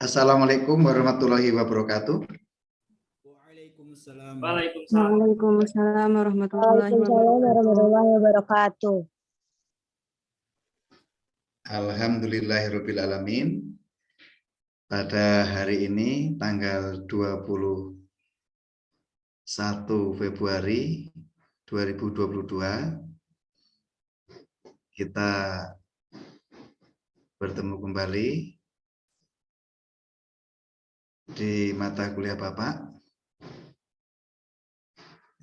Assalamualaikum warahmatullahi wabarakatuh. Waalaikumsalam. Waalaikumsalam warahmatullahi wabarakatuh. Alhamdulillahirabbil alamin. Pada hari ini tanggal 21 Februari 2022 kita bertemu kembali di mata kuliah Bapak.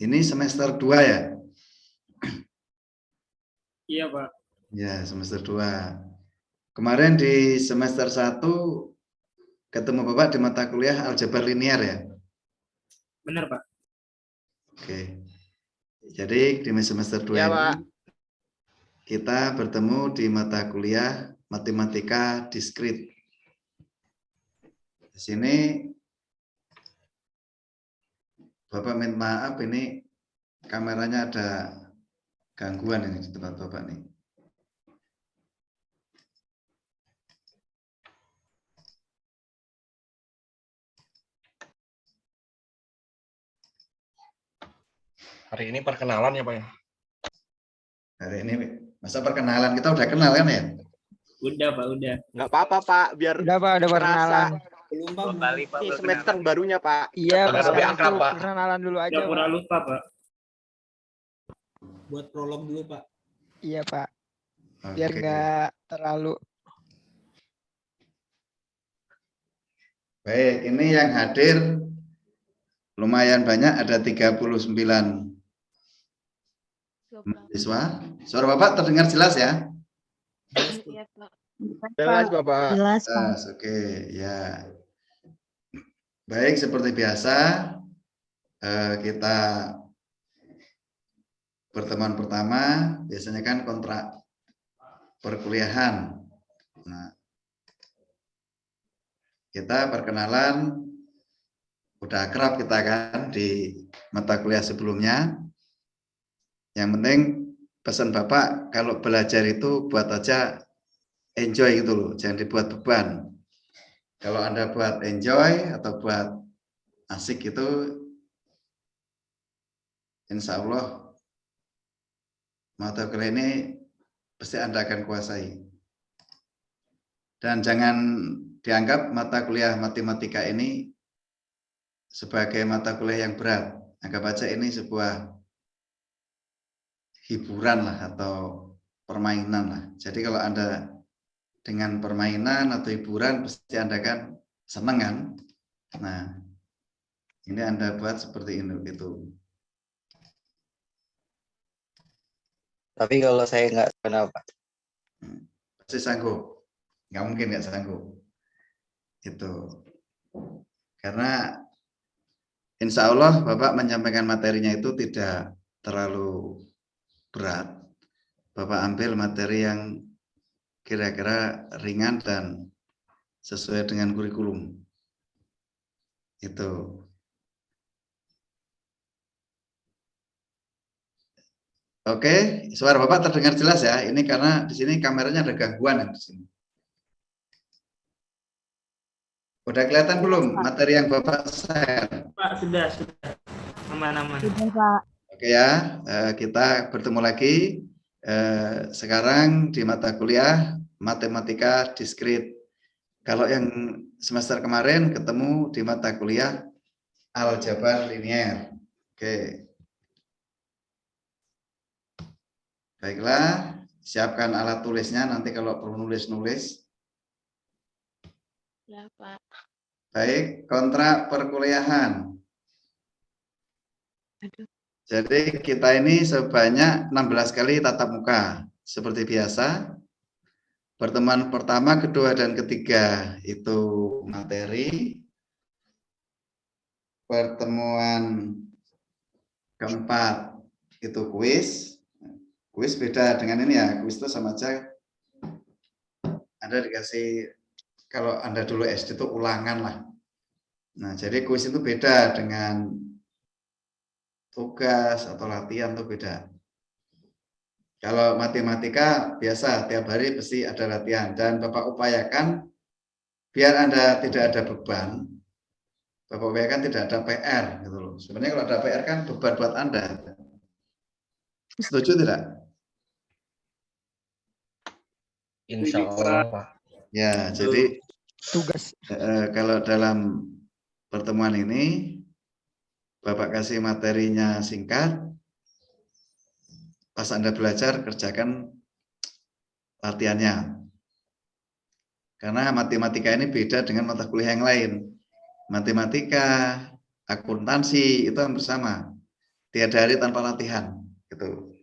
Ini semester 2 ya? Iya, Pak. Ya, semester 2. Kemarin di semester 1 ketemu Bapak di mata kuliah aljabar linear ya? Benar, Pak. Oke. Jadi di semester 2 Ya, ini Pak. kita bertemu di mata kuliah matematika diskrit. Di sini Bapak minta maaf, ini kameranya ada gangguan ini di tempat Bapak nih. Hari ini perkenalan ya Pak ya? Hari ini masa perkenalan, kita udah kenal kan ya? Udah, Pak, udah. Nggak apa-apa, Pak. Biar Udah Pak, udah perkenalan. Belum, Pak. ini semester barunya, Pak. Iya, Biar lebih akrab, Pak. perkenalan dulu aja. Udah pura Pak. lupa, Pak. Buat prolog dulu, Pak. Iya Pak, biar Oke. nggak terlalu. Baik, ini yang hadir lumayan banyak, ada 39 mahasiswa. Suara Bapak terdengar jelas ya? Iya, Pak. Jelas, Bapak. Jelas, Pak. Jelas, oke, ya. Baik, seperti biasa kita pertemuan pertama biasanya kan kontrak perkuliahan. Nah, kita perkenalan, udah akrab kita kan di mata kuliah sebelumnya. Yang penting pesan Bapak kalau belajar itu buat aja enjoy gitu loh, jangan dibuat beban. Kalau Anda buat enjoy atau buat asik itu, insya Allah mata kuliah ini pasti Anda akan kuasai. Dan jangan dianggap mata kuliah matematika ini sebagai mata kuliah yang berat. Anggap aja ini sebuah hiburan lah atau permainan lah. Jadi kalau Anda dengan permainan atau hiburan pasti Anda kan senang kan. Nah, ini Anda buat seperti ini gitu. Tapi kalau saya nggak kenapa? Pasti sanggup. Nggak mungkin nggak sanggup. Itu. Karena insya Allah Bapak menyampaikan materinya itu tidak terlalu berat. Bapak ambil materi yang kira-kira ringan dan sesuai dengan kurikulum. Itu. Oke, suara Bapak terdengar jelas ya. Ini karena di sini kameranya ada gangguan di sini. Udah kelihatan belum materi yang Bapak share? Pak, sudah. Aman-aman. Sudah, Pak. Oke ya, kita bertemu lagi sekarang di mata kuliah matematika diskrit. Kalau yang semester kemarin ketemu di mata kuliah aljabar linear. Oke. Baiklah, siapkan alat tulisnya nanti kalau perlu nulis-nulis. Ya, Pak. Baik, kontrak perkuliahan. Aduh. Jadi kita ini sebanyak 16 kali tatap muka. Seperti biasa, pertemuan pertama, kedua, dan ketiga itu materi. Pertemuan keempat itu kuis. Kuis beda dengan ini ya, kuis itu sama aja Anda dikasih, kalau Anda dulu SD itu ulangan lah. Nah, jadi kuis itu beda dengan tugas atau latihan itu beda. Kalau matematika biasa tiap hari pasti ada latihan dan Bapak upayakan biar Anda tidak ada beban, Bapak-Bapak kan tidak ada PR gitu loh. Sebenarnya kalau ada PR kan beban buat Anda. Setuju tidak? Insya Allah, Pak. Ya, jadi Tugas. kalau dalam pertemuan ini Bapak kasih materinya singkat, pas Anda belajar kerjakan latihannya. Karena matematika ini beda dengan mata kuliah yang lain. Matematika, akuntansi itu hampir sama. Tiada hari tanpa latihan. Gitu.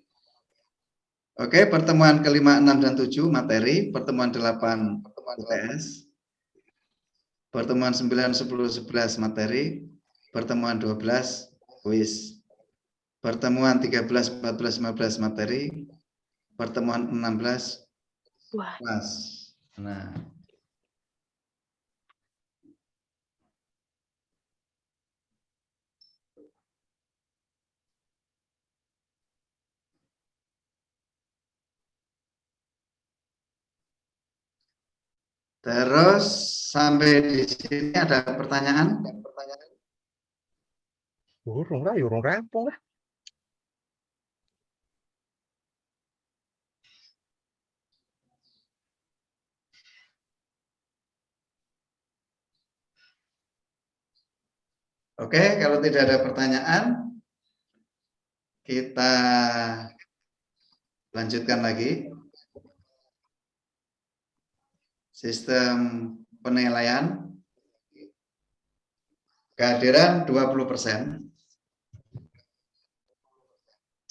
Oke, pertemuan kelima, 6, dan 7 materi, pertemuan 8 UTS, pertemuan 9, 10, 11 materi, pertemuan 12 kuis, pertemuan 13, 14, 15 materi, pertemuan 16 kelas. Nah, terus sampai di sini ada pertanyaan? Urung rampung lah. Oke, kalau tidak ada pertanyaan, kita lanjutkan lagi. Sistem penilaian kehadiran 20%.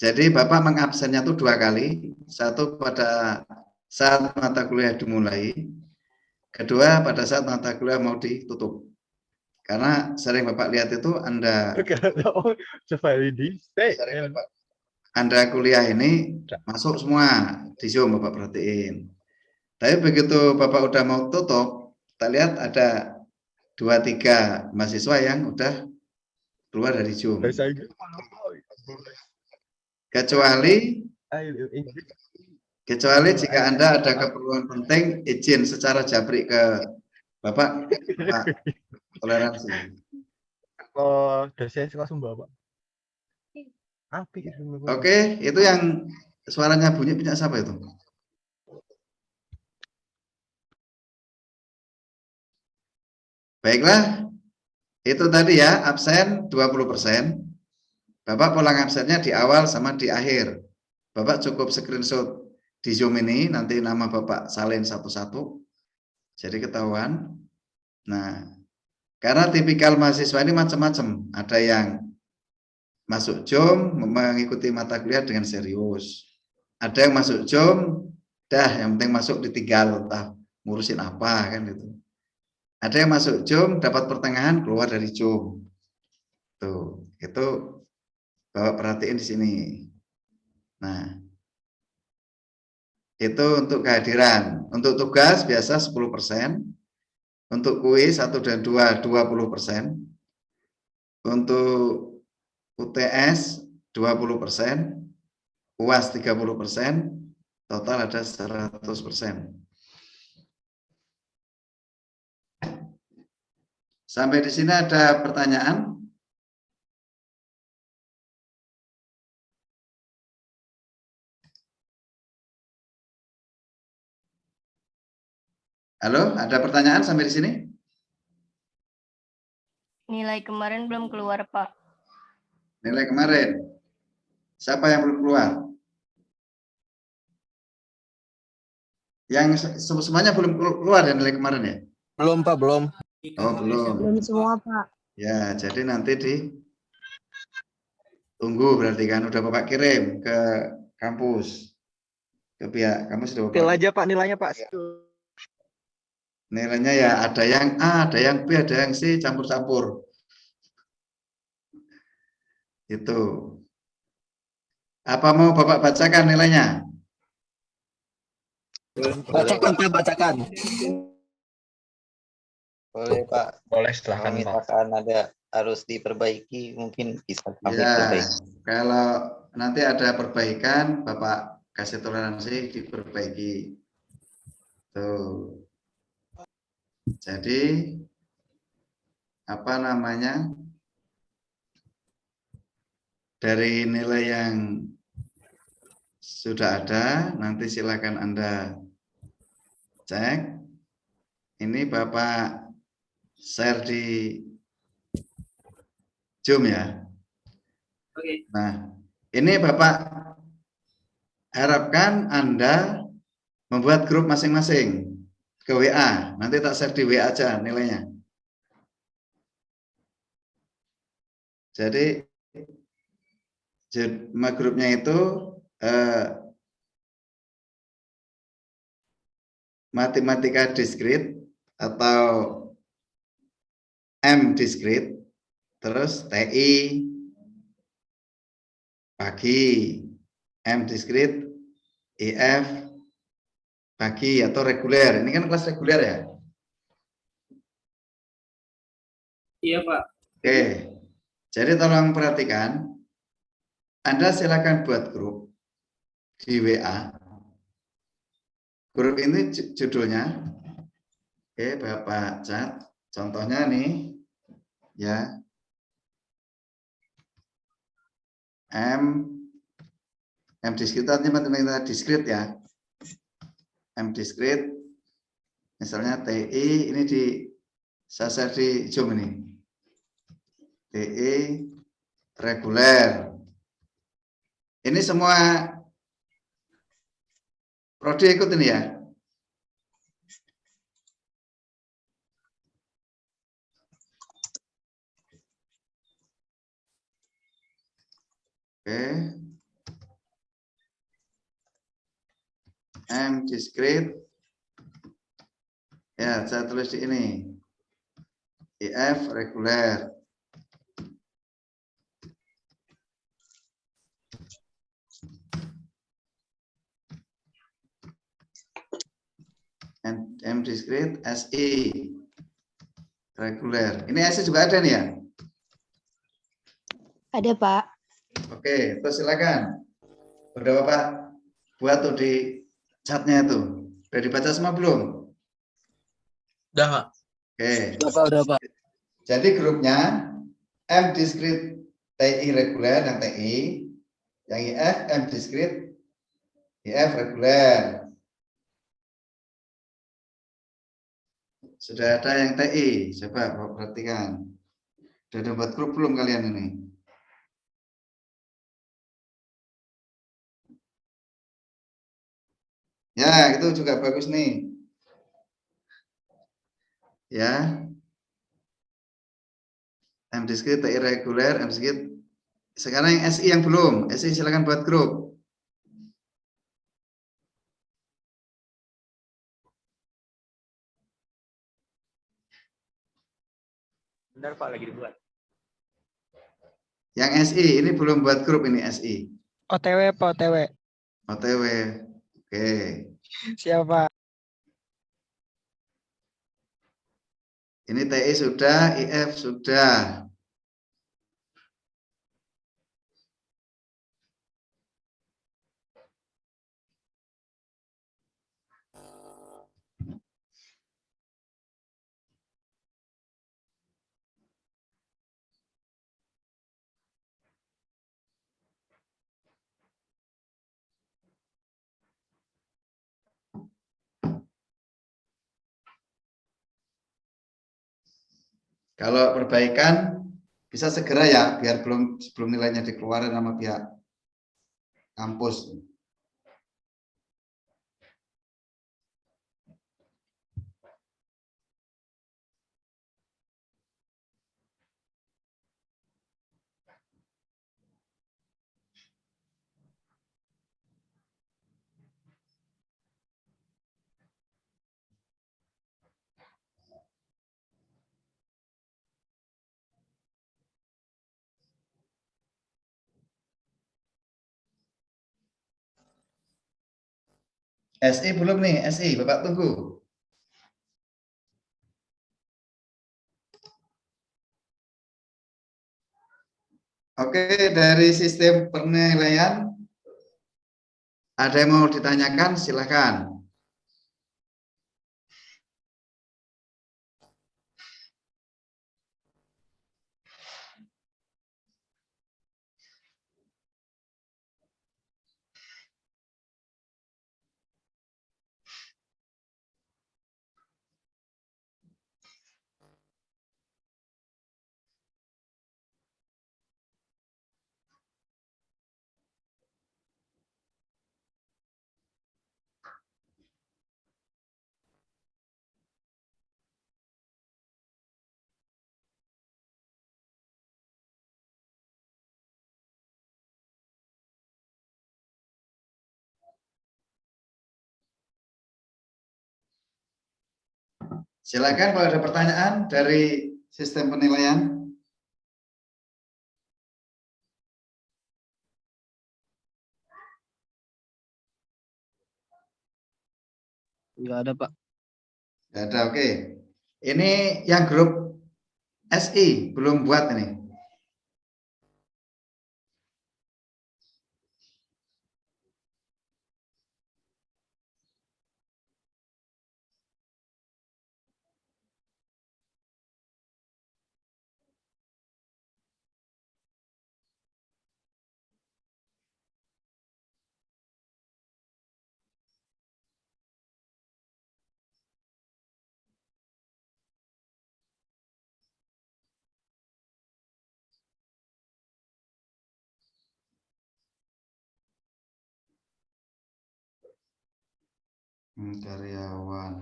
Jadi Bapak mengabsennya itu 2 kali. Satu pada saat mata kuliah dimulai. Kedua pada saat mata kuliah mau ditutup. Karena sering Bapak lihat itu Anda kuliah ini masuk semua di Zoom, Bapak perhatiin. Tapi begitu Bapak udah mau tutup, kita lihat ada 2-3 mahasiswa yang udah keluar dari Zoom. Kecuali jika Anda ada keperluan penting, izin secara jabrik ke Bapak toleransi. Oh, dosen langsung bawa. Oke, itu yang suaranya bunyi punya siapa itu? Baiklah, itu tadi ya, absen 20%. Bapak pulang absennya di awal sama di akhir. Bapak cukup screenshot di Zoom ini, nanti nama Bapak salin satu-satu, jadi ketahuan. Nah, karena tipikal mahasiswa ini macam-macam. Ada yang masuk Zoom mengikuti mata kuliah dengan serius. Ada yang masuk Zoom, yang penting masuk ditinggal, entah ngurusin apa kan gitu. Ada yang masuk Zoom, dapat pertengahan, keluar dari Zoom. Tuh, itu Bapak perhatiin di sini. Nah, itu untuk kehadiran. Untuk tugas biasa 10%. Untuk kuis 1 dan 2, 20%. Untuk UTS 20%. UAS 30%. Total ada 100%. Sampai di sini ada pertanyaan? Halo, ada pertanyaan sampai di sini? Nilai kemarin belum keluar, Pak. Nilai kemarin. Siapa yang belum keluar? Yang semuanya belum keluar ya nilai kemarin ya? Belum, Pak, belum. Oh, belum. Belum semua, Pak. Ya, jadi nanti tunggu berarti kan udah Bapak kirim ke kampus. Ke pihak kampus sudah Bapak. Pil aja Pak nilainya Pak. Nilainya ya ada yang A, ada yang B, ada yang C, campur-campur. Itu. Apa mau Bapak bacakan nilainya? Bacakan, Pak, bacakan. Boleh, Pak. Boleh, silahkan, Kalau Pak. misalkan ada harus diperbaiki, mungkin bisa kami Ya, perbaiki. kalau nanti ada perbaikan, Bapak kasih toleransi diperbaiki. Tuh. Jadi apa namanya? Dari nilai yang sudah ada, nanti silakan Anda cek. Ini Bapak share di Zoom ya. Oke. Nah, ini Bapak harapkan Anda membuat grup masing-masing ke WA. Nanti tak share di WA aja nilainya. Jadi grupnya itu matematika diskrit atau M diskrit, terus TI pagi, M diskrit, IF pagi atau reguler. Ini kan kelas reguler ya? Iya, Pak. Oke. Jadi tolong perhatikan. Anda silakan buat grup di WA. Grup ini judulnya, oke, Bapak cat. Contohnya nih, ya, M diskrit artinya matematika diskrit ya. M diskrit, misalnya TI ini di saya di Zoom ini. TI reguler. Ini semua prodi ikut ini ya. Oke. M diskrit. Ya, saya tulis di ini. IF reguler. M diskrit, SI reguler. Ini SI juga ada nih ya? Ada, Pak. Oke, terus silakan. Udah Bapak buat tuh di chatnya itu. Udah dibaca semua belum? Udah, Pak. Oke. Udah, Pak. Jadi grupnya M diskrit TI reguler dan TI, yang IF M diskrit IF reguler. Sudah ada yang TI, coba perhatikan. Sudah buat grup belum kalian ini? Ya, itu juga bagus nih. Ya. M diskrit, TI reguler, M diskrit. Sekarang yang SI yang belum, SI silakan buat grup. Benar, Pak, lagi dibuat. Yang SI ini belum buat grup ini SI. OTW Pak, OTW. OTW. Oke. Siapa? Ini TI sudah, IF sudah. Kalau perbaikan bisa segera ya, biar sebelum nilainya dikeluarin sama pihak kampus. SI belum nih, SI, Bapak tunggu. Oke, dari sistem penilaian, ada yang mau ditanyakan, silakan. Silakan kalau ada pertanyaan dari sistem penilaian. Enggak ada, Pak. Nggak ada, oke. Ini yang grup SI belum buat ini. Karyawan.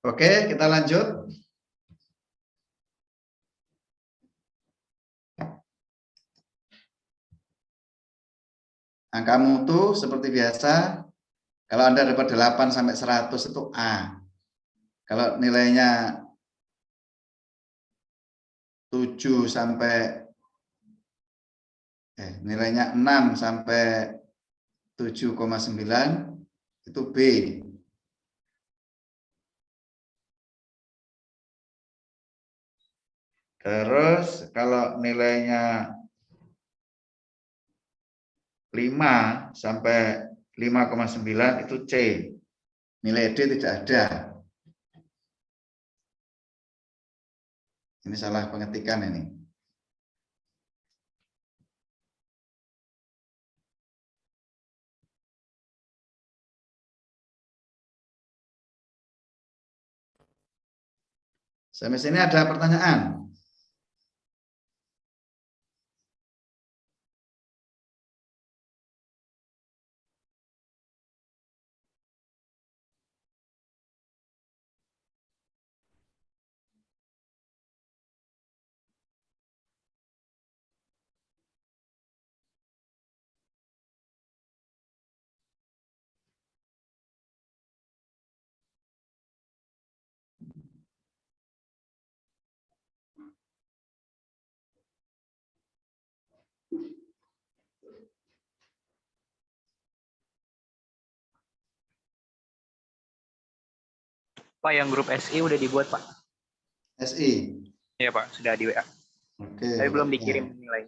Oke, kita lanjut. Angka mutu seperti biasa. Kalau Anda dapat 8 sampai 100 itu A. Kalau nilainya 7 sampai nilainya 6 sampai 7,9 itu B. Terus kalau nilainya 5 sampai 5,9 itu C. Nilai D tidak ada. Ini salah pengetikan ini. Sampai sini ada pertanyaan? Pak, yang grup SI udah dibuat, Pak. SI. Iya, Pak, sudah di WA. Oke. Tapi belum dikirim nilai.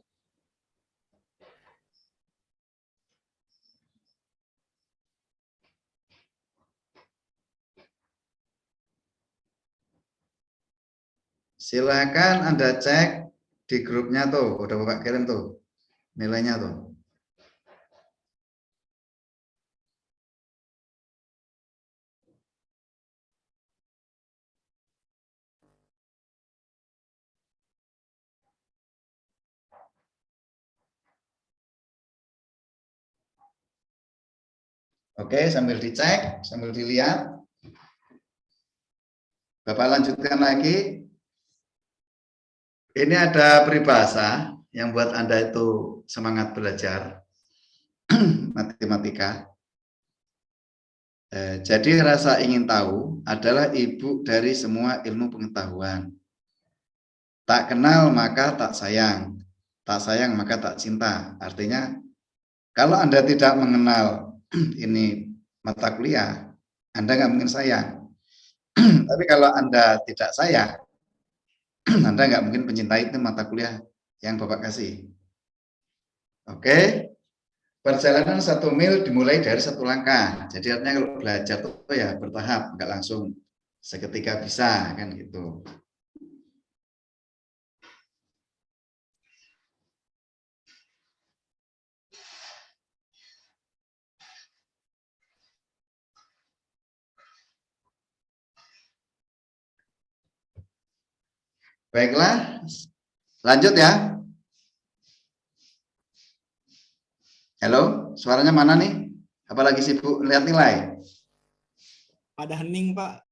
Silakan Anda cek di grupnya tuh, udah Bapak kirim tuh nilainya tuh. Oke, sambil dicek, sambil dilihat. Bapak lanjutkan lagi. Ini ada peribahasa yang buat Anda itu semangat belajar matematika. Jadi rasa ingin tahu adalah ibu dari semua ilmu pengetahuan. Tak kenal maka tak sayang maka tak cinta. Artinya kalau Anda tidak mengenal ini mata kuliah, Anda nggak mungkin sayang. Tapi kalau Anda tidak sayang, Anda nggak mungkin mencintai itu mata kuliah yang Bapak kasih. Oke, perjalanan 1 mil dimulai dari 1 langkah. Jadi artinya kalau belajar itu ya bertahap, nggak langsung seketika bisa kan gitu. Baiklah, lanjut ya. Halo, suaranya mana nih? Apalagi sibuk lihat nilai? Pada hening, Pak.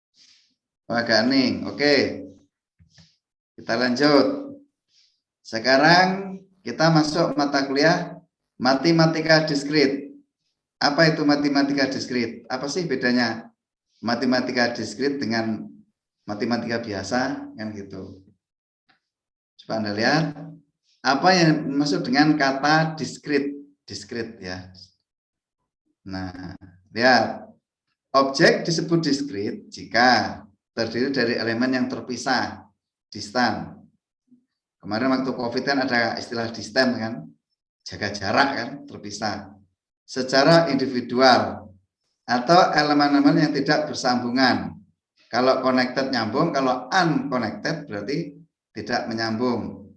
Oh, agak hening. Oke. Kita lanjut. Sekarang kita masuk mata kuliah matematika diskrit. Apa itu matematika diskrit? Apa sih bedanya matematika diskrit dengan matematika biasa, kan gitu. Coba Anda lihat apa yang dimaksud dengan kata diskrit, diskrit ya. Nah, lihat. Objek disebut diskrit jika terdiri dari elemen yang terpisah, distan. Kemarin waktu COVID kan ada istilah distan kan, jaga jarak kan, terpisah. Secara individual atau elemen-elemen yang tidak bersambungan. Kalau connected nyambung, kalau unconnected berarti tidak menyambung.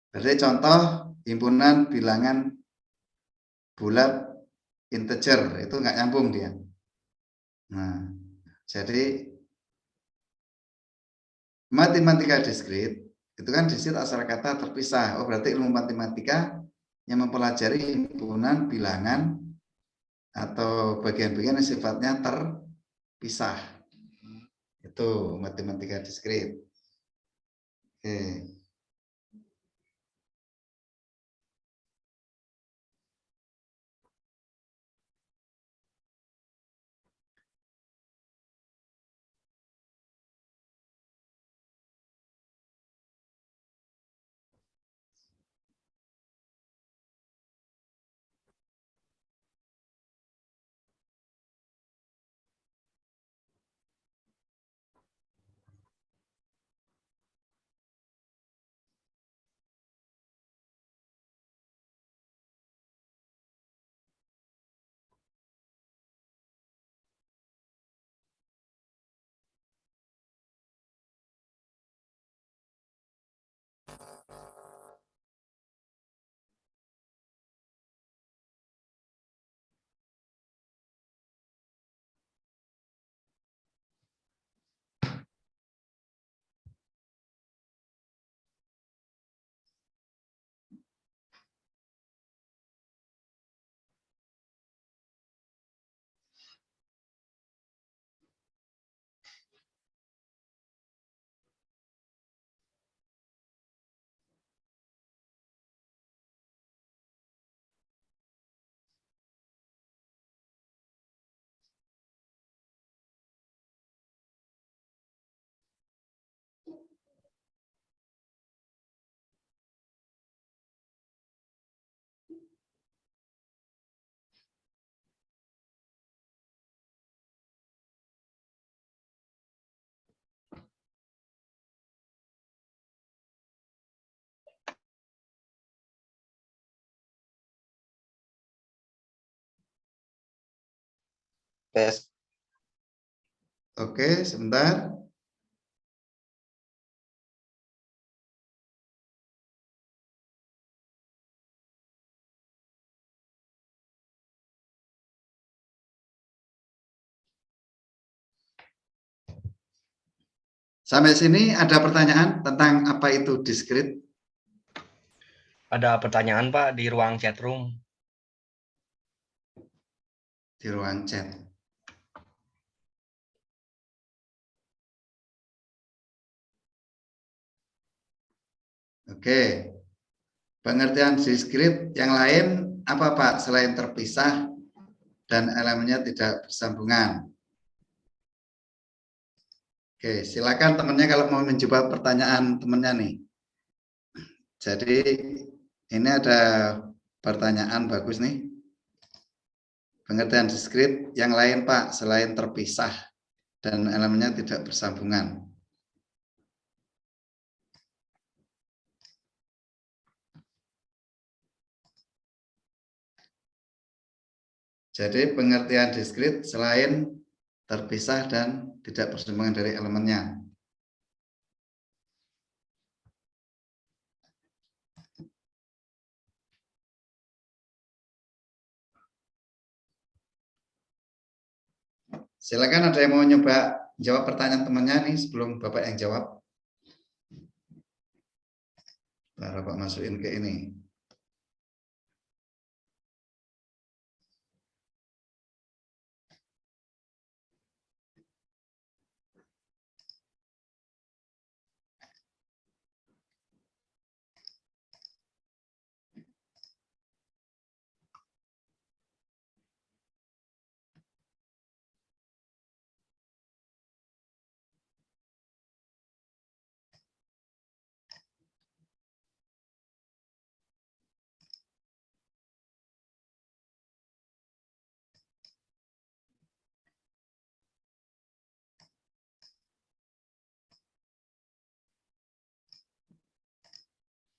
Berarti contoh himpunan bilangan bulat integer itu nggak nyambung dia. Nah, jadi matematika diskrit itu kan diskrit asal kata terpisah. Oh, berarti ilmu matematika yang mempelajari himpunan bilangan atau bagian-bagian yang sifatnya terpisah. Itu matematika diskrit. Oke. Tes. Oke, sebentar. Sampai sini ada pertanyaan tentang apa itu diskrit? Ada pertanyaan Pak di ruang chat room. Di ruang chat. Oke. Pengertian diskrit yang lain apa Pak selain terpisah dan elemennya tidak bersambungan? Oke, silakan temannya kalau mau menjawab pertanyaan temannya nih. Jadi ini ada pertanyaan bagus nih. Pengertian diskrit yang lain Pak selain terpisah dan elemennya tidak bersambungan. Jadi pengertian diskrit selain terpisah dan tidak bersambungan dari elemennya. Silakan ada yang mau nyoba jawab pertanyaan temannya nih sebelum Bapak yang jawab. Nah, Bapak masukin ke ini.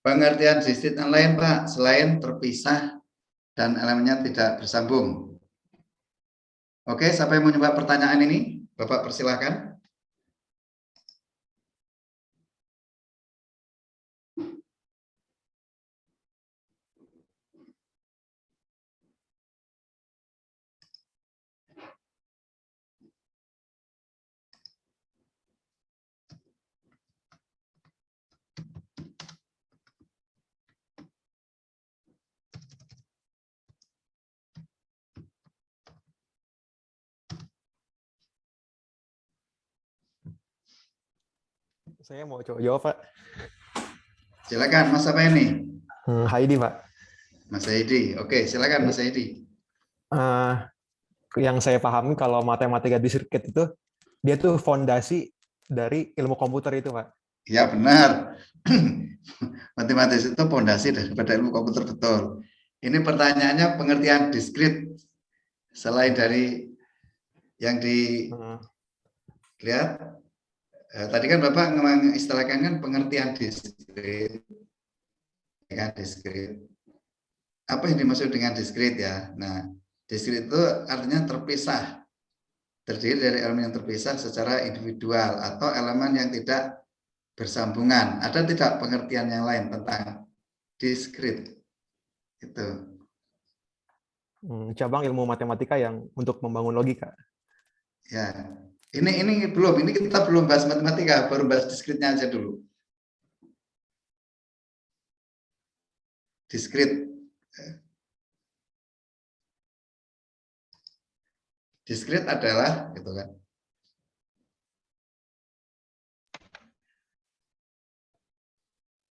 Pengertian diskrit yang lain, Pak, selain terpisah dan elemennya tidak bersambung. Oke, siapa yang mau nyoba pertanyaan ini? Bapak persilahkan. Saya mau coba jawab, Pak. Silakan, Mas apa ini? Heidi, Pak. Mas Heidi. Oke, silakan Mas Heidi. Yang saya pahami kalau matematika diskrit itu, dia tuh fondasi dari ilmu komputer itu, Pak. Ya, benar. Matematis itu fondasi daripada ilmu komputer, betul. Ini pertanyaannya pengertian diskrit. Selain dari yang dilihat, tadi kan Bapak mengistilahkan kan pengertian diskrit. Kan, diskrit. Apa yang dimaksud dengan diskrit ya? Nah, diskrit itu artinya terpisah. Terdiri dari elemen yang terpisah secara individual atau elemen yang tidak bersambungan. Ada tidak pengertian yang lain tentang diskrit? Itu. Cabang ilmu matematika yang untuk membangun logika. Ya. Ini belum, ini kita belum bahas matematika, baru bahas diskritnya aja dulu. Diskrit. Diskrit adalah gitu kan.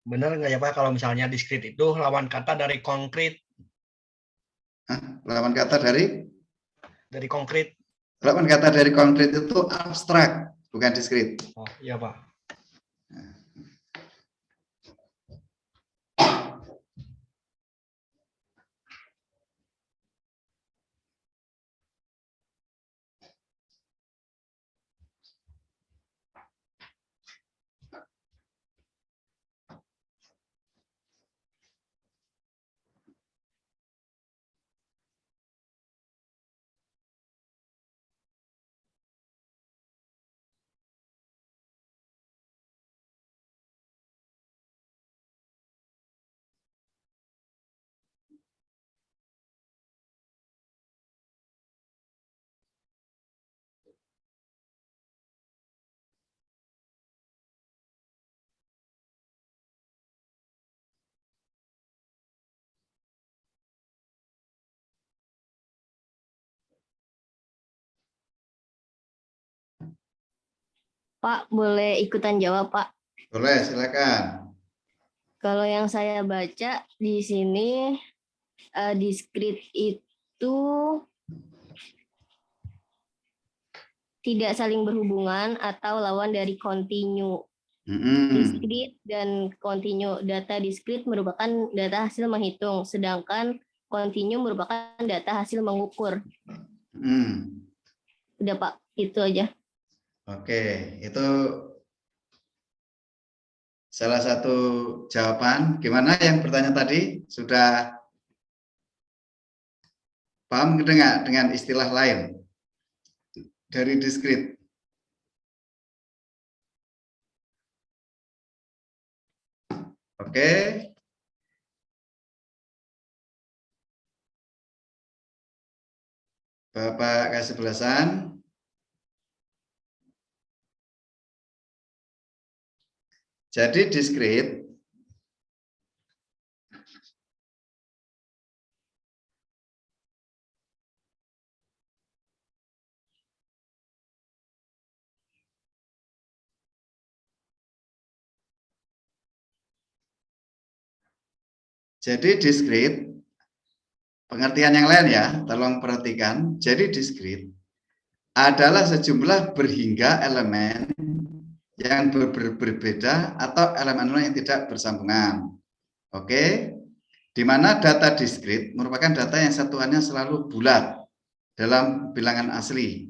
Benar nggak ya Pak kalau misalnya diskrit itu lawan kata dari konkret? Lawan kata dari? Dari konkret. Lawan kata dari konkret itu abstrak, bukan diskrit. Oh iya Pak. Pak, boleh ikutan jawab, Pak? Boleh, silakan. Kalau yang saya baca di sini, diskrit itu tidak saling berhubungan atau lawan dari kontinu. Diskrit dan kontinu. Data diskrit merupakan data hasil menghitung, sedangkan kontinu merupakan data hasil mengukur. Udah Pak, itu aja. Oke, itu salah satu jawaban. Gimana yang bertanya tadi? Sudah paham nggak dengan istilah lain dari diskrit? Oke. Bapak kasih belasan. Jadi diskrit pengertian yang lain ya, tolong perhatikan. Jadi diskrit adalah sejumlah berhingga elemen yang berbeda atau elemen yang tidak bersambungan. Oke, di mana data diskrit merupakan data yang satuannya selalu bulat dalam bilangan asli,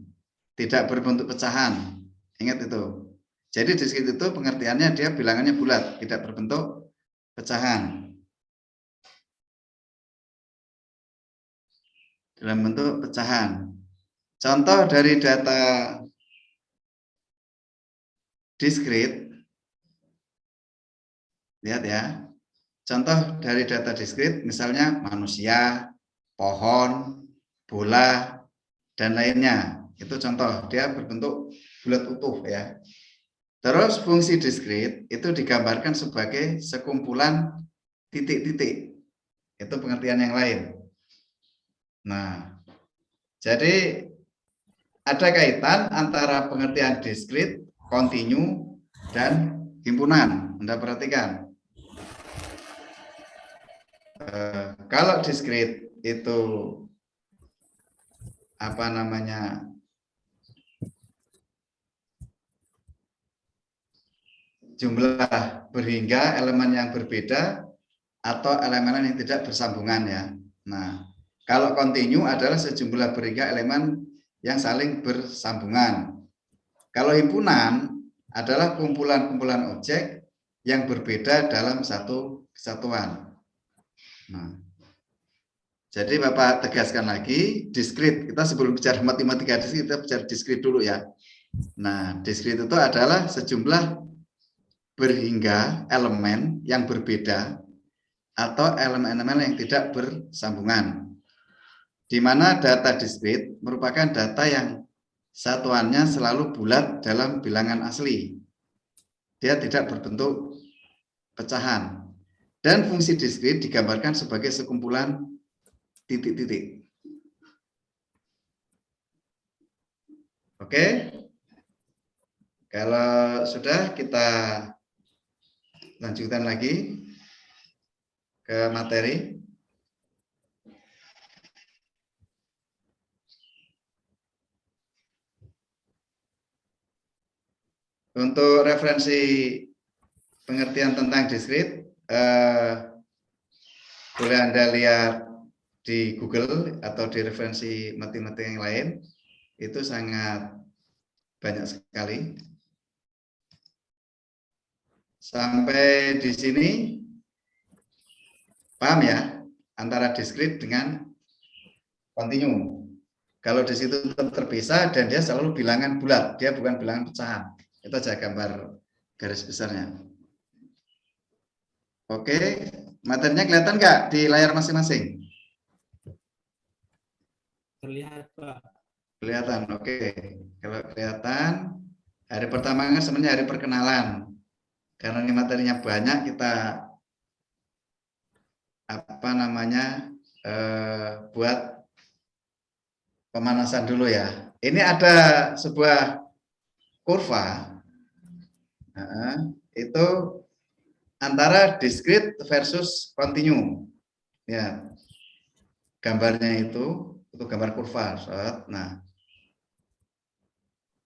tidak berbentuk pecahan. Ingat itu. Jadi diskrit itu pengertiannya dia bilangannya bulat, tidak berbentuk pecahan. Dalam bentuk pecahan. Contoh dari data diskrit, lihat ya. Contoh dari data diskrit, misalnya manusia, pohon, bola, dan lainnya. Itu contoh, dia berbentuk bulat utuh ya. Terus fungsi diskrit itu digambarkan sebagai sekumpulan titik-titik. Itu pengertian yang lain. Nah, jadi ada kaitan antara pengertian diskrit, kontinu, dan himpunan. Anda perhatikan. Kalau diskrit itu apa namanya? Jumlah berhingga elemen yang berbeda atau elemen yang tidak bersambungan ya. Nah, kalau kontinu adalah sejumlah berhingga elemen yang saling bersambungan. Kalau himpunan adalah kumpulan-kumpulan objek yang berbeda dalam satu kesatuan. Nah, jadi Bapak tegaskan lagi, diskrit, kita sebelum bicara matematika diskrit, kita bicara diskrit dulu ya. Nah, diskrit itu adalah sejumlah berhingga elemen yang berbeda atau elemen-elemen yang tidak bersambungan. Di mana data diskrit merupakan data yang satuannya selalu bulat dalam bilangan asli. Dia tidak berbentuk pecahan. Dan fungsi diskrit digambarkan sebagai sekumpulan titik-titik. Oke? Kalau sudah, kita lanjutkan lagi ke materi. Untuk referensi pengertian tentang diskrit, boleh Anda lihat di Google atau di referensi matematika yang lain. Itu sangat banyak sekali. Sampai di sini paham ya antara diskrit dengan kontinu. Kalau di situ terpisah dan dia selalu bilangan bulat, dia bukan bilangan pecahan. Itu aja gambar garis besarnya. Oke, materinya kelihatan nggak di layar masing-masing? Terlihat, Pak. Kelihatan, oke. Kalau kelihatan, hari pertama kan sebenarnya hari perkenalan. Karena ini materinya banyak, kita apa namanya buat pemanasan dulu ya. Ini ada sebuah kurva, itu antara diskrit versus kontinu. Ya, gambarnya itu gambar kurva. Nah,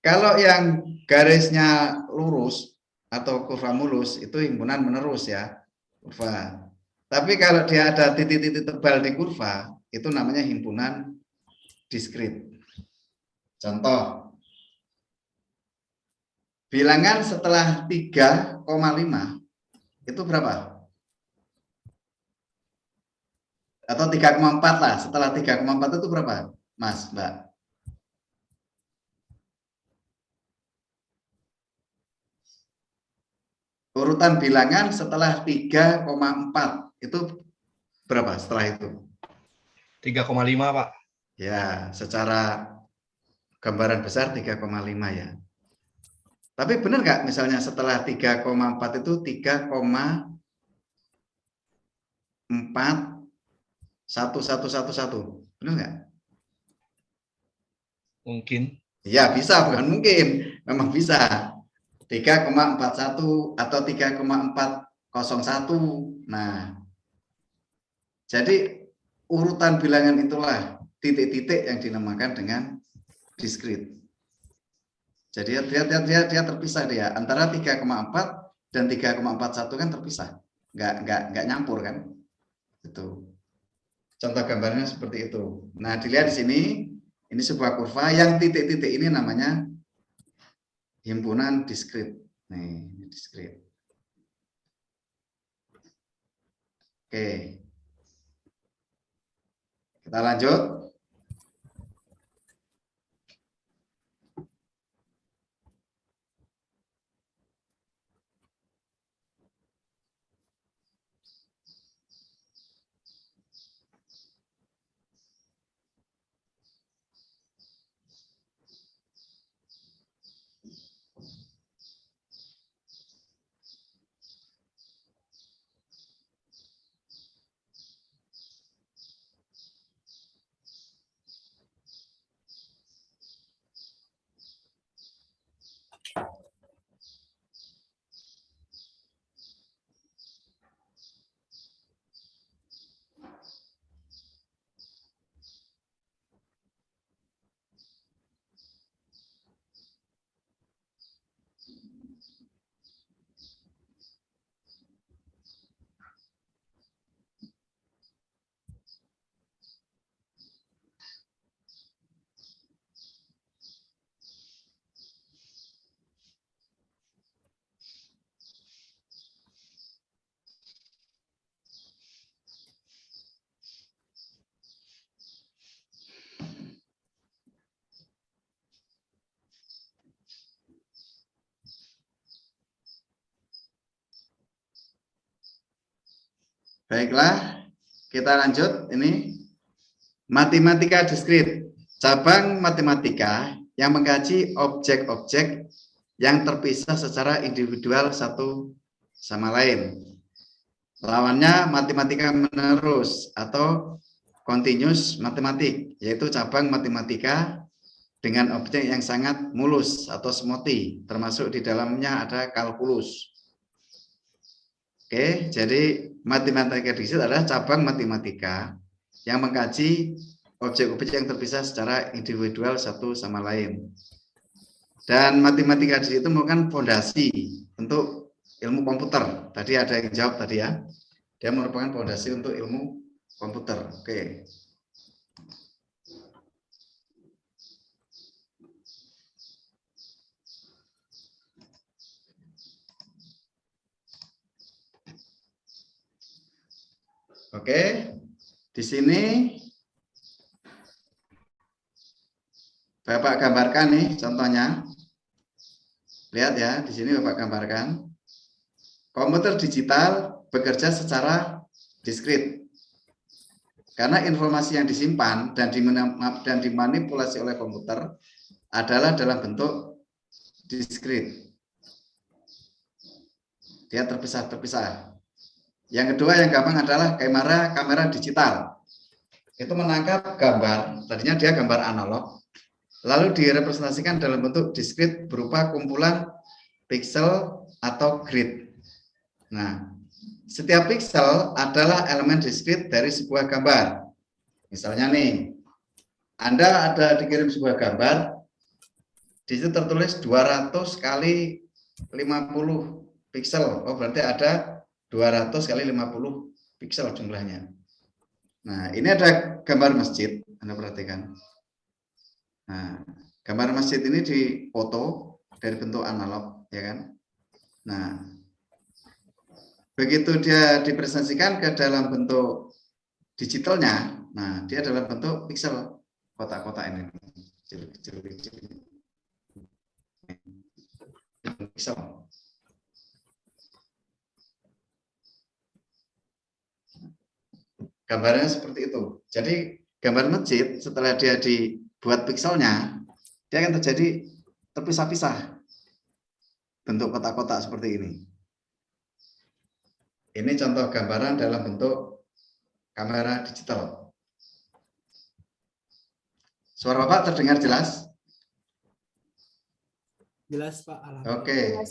kalau yang garisnya lurus atau kurva mulus itu himpunan menerus ya, kurva. Tapi kalau dia ada titik-titik tebal di kurva, itu namanya himpunan diskrit. Contoh, bilangan setelah 3,5 itu berapa? Atau 3,4 lah, setelah 3,4 itu berapa, Mas, Mbak? Urutan bilangan setelah 3,4 itu berapa setelah itu? 3,5 Pak. Ya, secara gambaran besar 3,5 ya. Tapi benar nggak misalnya setelah 3,4 itu 3,41111? Benar nggak? Mungkin. Ya bisa, bukan mungkin. Memang bisa. 3,41 atau 3,401. Nah, jadi urutan bilangan itulah titik-titik yang dinamakan dengan diskrit. Jadi dia terpisah dia antara 3,4 dan 3,41 kan terpisah, nggak nyampur kan? Itu contoh gambarnya seperti itu. Nah, dilihat di sini, ini sebuah kurva yang titik-titik ini namanya himpunan diskrit. Nih, diskrit. Oke. Kita lanjut. Baiklah, kita lanjut. Ini matematika diskrit, cabang matematika yang mengkaji objek-objek yang terpisah secara individual satu sama lain. Lawannya matematika menerus atau continuous matematik, yaitu cabang matematika dengan objek yang sangat mulus atau smoothie, termasuk di dalamnya ada kalkulus. Oke, jadi matematika diskrit adalah cabang matematika yang mengkaji objek-objek yang terpisah secara individual satu sama lain. Dan matematika diskrit itu merupakan fondasi untuk ilmu komputer. Tadi ada yang jawab tadi ya. Dia merupakan fondasi untuk ilmu komputer. Oke. Oke, di sini Bapak gambarkan nih contohnya. Lihat ya, di sini Bapak gambarkan. Komputer digital bekerja secara diskrit. Karena informasi yang disimpan dan dimanipulasi oleh komputer adalah dalam bentuk diskrit. Dia terpisah-terpisah. Yang kedua yang gampang adalah kamera digital. Itu menangkap gambar, tadinya dia gambar analog, lalu direpresentasikan dalam bentuk diskrit berupa kumpulan pixel atau grid. Nah, setiap pixel adalah elemen diskrit dari sebuah gambar. Misalnya nih, Anda ada dikirim sebuah gambar, di situ tertulis 200 kali 50 pixel. Oh, berarti ada 200 kali 50 pixel jumlahnya. Nah, ini ada gambar masjid, Anda perhatikan. Nah, gambar masjid ini dipoto dari bentuk analog, ya kan? Nah, begitu dia dipresentasikan ke dalam bentuk digitalnya, nah dia dalam bentuk pixel, kotak-kotak ini, kecil-kecil, pixel. Gambarnya seperti itu. Jadi gambar masjid setelah dia dibuat pixelnya, dia akan terjadi terpisah-pisah bentuk kotak-kotak seperti ini. Ini contoh gambaran dalam bentuk kamera digital. Suara Bapak terdengar jelas? Jelas Pak. Oke.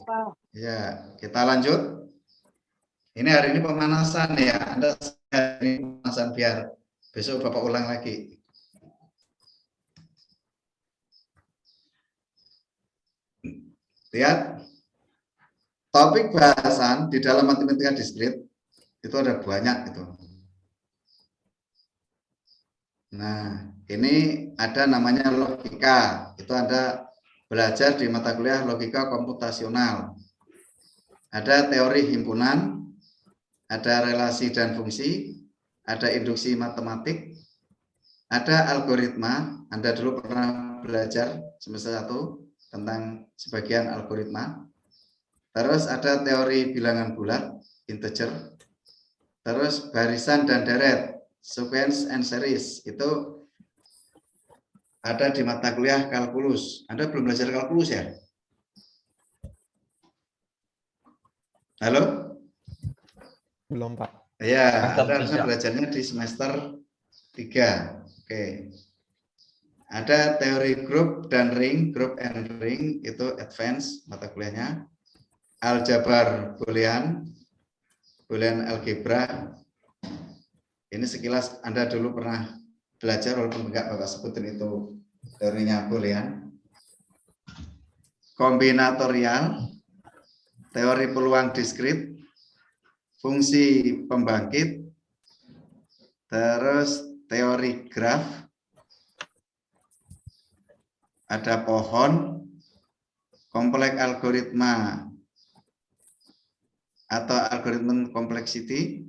Ya, kita lanjut. Ini hari ini pemanasan ya. Anda hari ini pemanasan biar besok Bapak ulang lagi. Lihat. Topik bahasan di dalam matematika diskrit itu ada banyak itu. Nah, ini ada namanya logika. Itu Anda belajar di mata kuliah logika komputasional. Ada teori himpunan, ada relasi dan fungsi, ada induksi matematik, ada algoritma. Anda dulu pernah belajar semester 1 tentang sebagian algoritma. Terus ada teori bilangan bulat, integer. Terus barisan dan deret, sequence and series, itu ada di mata kuliah kalkulus. Anda belum belajar kalkulus ya? Halo? Belum, Pak. Ya, Semester Anda harusnya 3. belajarnya di semester 3. Oke. Ada teori grup dan ring, group and ring, itu advance mata kuliahnya. Aljabar boolean, boolean algebra. Ini sekilas Anda dulu pernah belajar, walaupun enggak Bapak sebutin itu teorinya boolean. Kombinatorial, teori peluang diskrit, fungsi pembangkit, terus teori graf, ada pohon, kompleks algoritma atau algoritma complexity,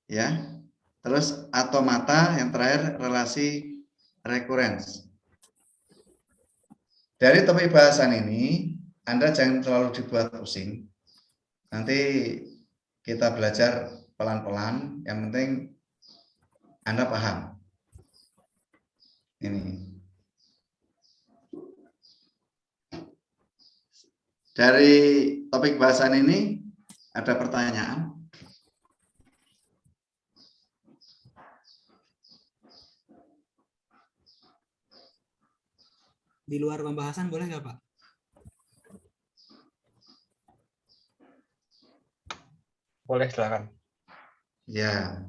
ya. Terus automata, yang terakhir relasi recurrence. Dari topik bahasan ini, Anda jangan terlalu dibuat pusing. Nanti kita belajar pelan-pelan, yang penting Anda paham. Ini. Dari topik bahasan ini, ada pertanyaan? Di luar pembahasan boleh nggak Pak? Boleh, silakan. Ya.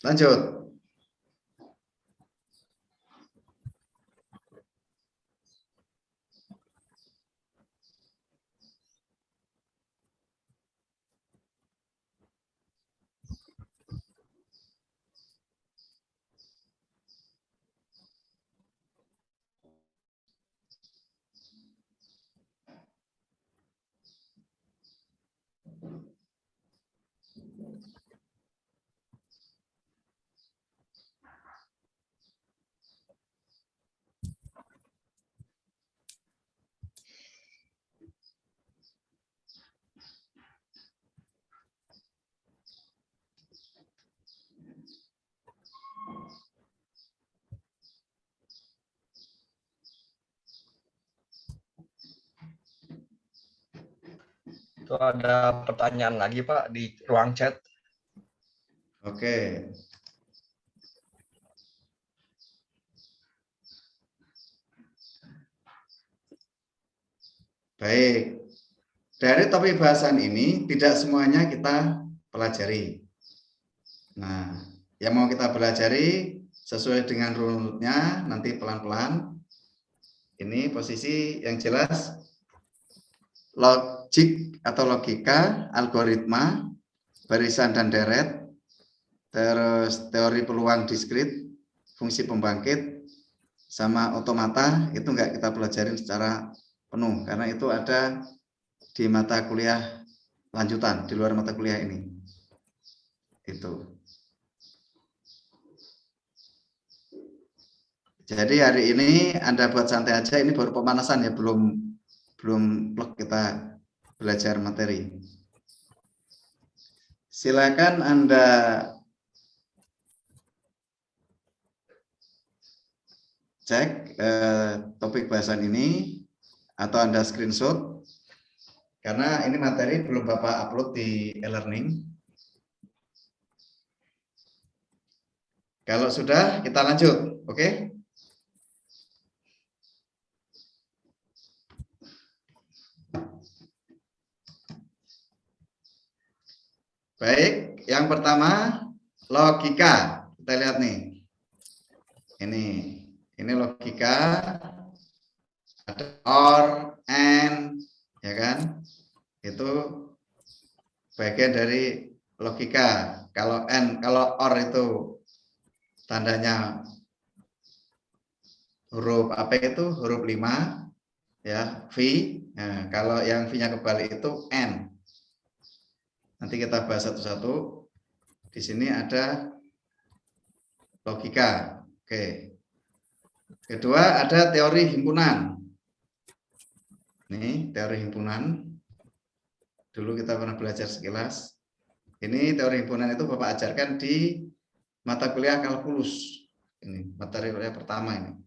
Lanjut. Itu ada pertanyaan lagi Pak di ruang chat. Oke. Baik. Dari topik bahasan ini tidak semuanya kita pelajari. Nah, yang mau kita pelajari sesuai dengan runutnya, nanti pelan-pelan. Ini posisi yang jelas logik atau logika, algoritma, barisan dan deret, terus teori peluang diskrit, fungsi pembangkit, sama otomata, itu enggak kita pelajarin secara penuh, karena itu ada di mata kuliah lanjutan, di luar mata kuliah ini. Itu. Jadi hari ini Anda buat santai aja, ini baru pemanasan ya, belum plek kita belajar materi. Silakan Anda cek topik bahasan ini atau Anda screenshot, karena ini materi belum Bapak upload di e-learning. Kalau sudah, kita lanjut, oke? Baik, yang pertama logika. Kita lihat nih. Ini logika. Ada or, and, ya kan? Itu bagian dari logika. Kalau and, kalau or itu tandanya huruf apa itu? Huruf 5, ya, V. Nah, kalau yang V-nya kebalik itu N. Nanti kita bahas satu-satu. Di sini ada logika. Oke. Kedua ada teori himpunan. Ini teori himpunan. Dulu kita pernah belajar sekilas. Ini teori himpunan itu Bapak ajarkan di mata kuliah kalkulus. Ini materi kuliah pertama ini.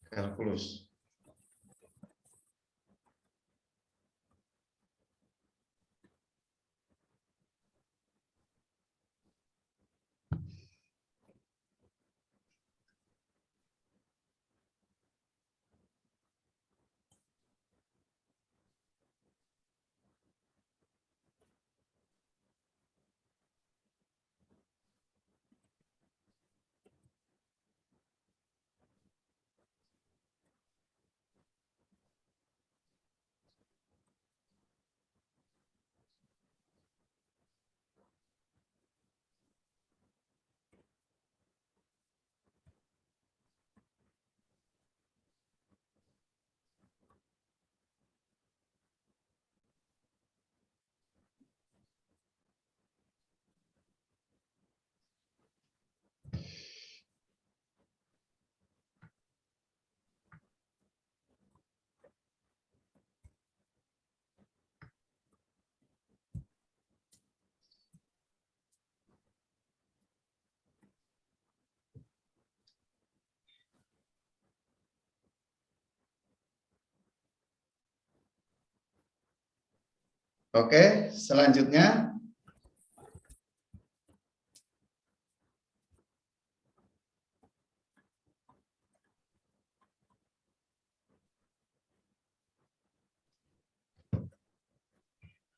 Kalkulus. Oke, selanjutnya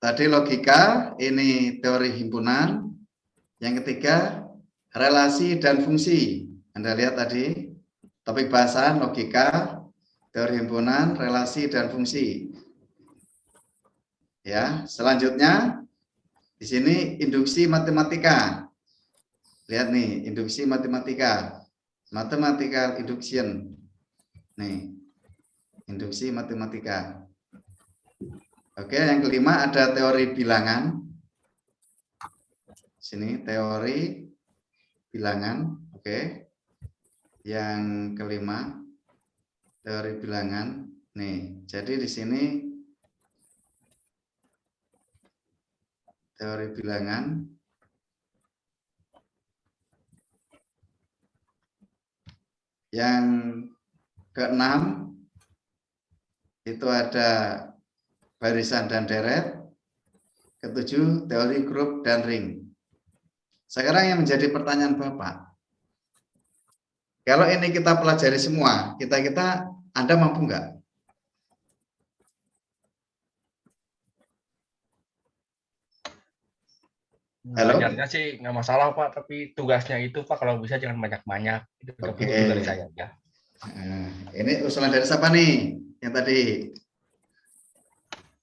tadi logika, ini teori himpunan. Yang ketiga, relasi dan fungsi. Anda lihat tadi, topik bahasan logika, teori himpunan, relasi dan fungsi. Ya, selanjutnya di sini induksi matematika. Lihat nih, induksi matematika. Mathematical induction. Nih, induksi matematika. Oke, yang kelima ada teori bilangan. Sini teori bilangan. Oke. Yang kelima teori bilangan. Nih, jadi di sini teori bilangan. Yang keenam itu ada barisan dan deret. Ketujuh teori grup dan ring. Sekarang yang menjadi pertanyaan Bapak, kalau ini kita pelajari semua, kita Anda mampu nggak? Halo? Belajarnya sih nggak masalah Pak, tapi tugasnya itu Pak kalau bisa jangan banyak-banyak. Itu Oke. dari saya ya. Nah, ini usulan dari siapa nih? Yang tadi?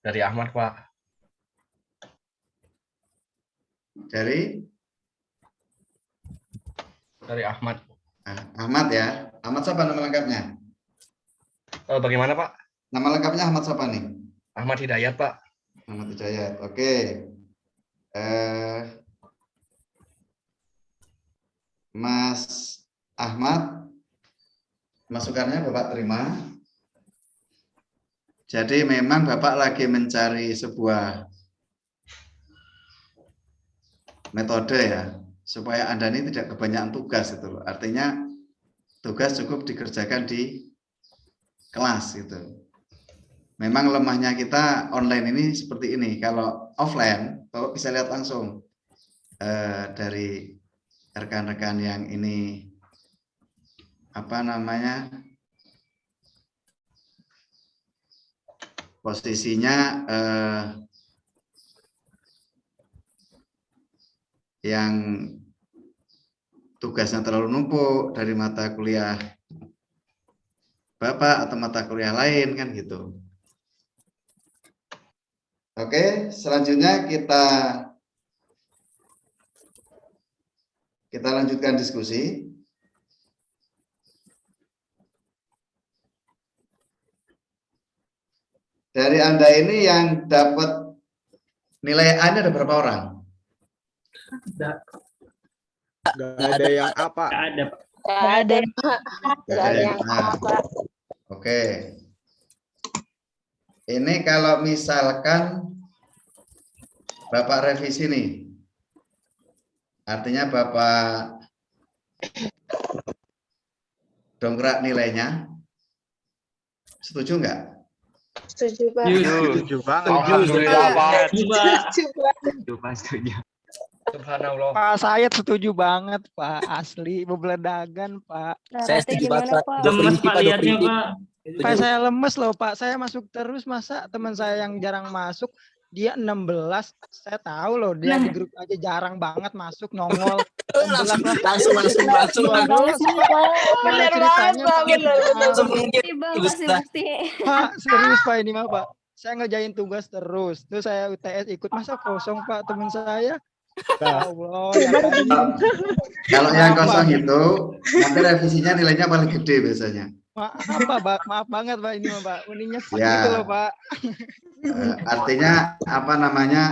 Dari Ahmad Pak. Dari? Dari Ahmad. Ahmad ya. Ahmad siapa nama lengkapnya? Bagaimana Pak? Nama lengkapnya Ahmad siapa nih? Ahmad Hidayat Pak. Ahmad Hidayat. Oke. Mas Ahmad, masukannya Bapak terima. Jadi memang Bapak lagi mencari sebuah metode ya, supaya Anda ini tidak kebanyakan tugas itu loh. Artinya tugas cukup dikerjakan di kelas gitu. Memang lemahnya kita online ini seperti ini. Kalau offline, Bapak bisa lihat langsung dari rekan-rekan yang ini apa namanya posisinya yang tugasnya terlalu numpuk dari mata kuliah Bapak atau mata kuliah lain kan gitu. Oke, selanjutnya kita lanjutkan diskusi. Dari Anda ini yang dapat nilai A ini ada berapa orang? Nggak ada yang apa? Nggak ada. Nggak ada yang A. Oke. Ini kalau misalkan Bapak revisi nih, artinya Bapak dongkrak nilainya, setuju nggak? Setuju, Pak. Setuju banget. Alhamdulillah, Pak. Setuju, Pak. Subhanallah. Pak Sayed setuju banget, Pak. Asli bebeledagan, Pak. Saya setuju banget, Pak. Lemes Pak lihatnya, Pak. Pak, saya lemes loh, Pak. Saya masuk terus, masa teman saya yang jarang masuk, dia 16. Saya tahu loh, dia di grup aja jarang banget masuk, nongol. 16 lah. Langsung. Bener banget sih, Pak. Bener ceritanya, banget, Pak. Pak. Bener. Bukti, Bang, kasih bukti. Pak, serius Pak ini mah, Pak. Saya ngerjain tugas terus. Terus saya UTS ikut, masa kosong, Pak, teman saya. Ya Allah, ya kan. Kalau yang kosong itu, nanti revisinya nilainya paling gede biasanya. Maaf banget Pak ini mah, Pak. Uninya Ya. gitu loh, Pak. Artinya apa namanya?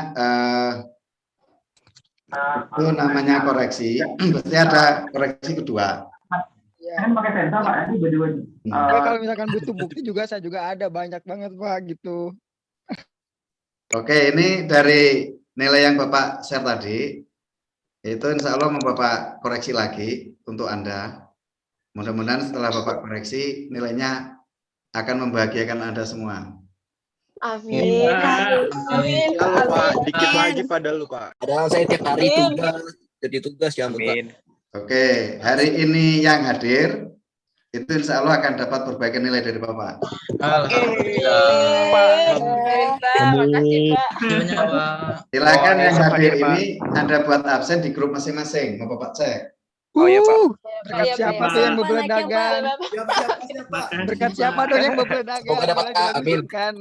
Itu namanya koreksi. Berarti ada koreksi kedua. Ya. Kan pakai sensor, Pak. Ini baju-baju. Ya, kalau misalkan butuh bukti juga saya juga ada banyak banget, Pak, gitu. Oke, ini dari nilai yang Bapak share tadi, itu insya Allah mau Bapak koreksi lagi untuk Anda. Mudah-mudahan setelah Bapak koreksi, nilainya akan membahagiakan Anda semua. Amin. Amin. Ya lu, Pak, dikit Amin. lagi pada lu, Pak. Padahal saya tiap hari Amin. tugas, jadi tugas ya, Pak. Amin. Oke, hari ini yang hadir, itu insya Allah akan dapat perbaikan nilai dari Bapak. Makasih, Pak. Silakan yang besok hadir hadir, Pak. ini Anda buat absen di grup masing-masing, mau Bapak cek. Oh iya, Pak. Berkat Iya, siapa Pak. tuh yang Banyak ya, bebeledagan? Pak. Berkat siapa tuh yang bebeledagan? Semoga dapat A, amin. Kan.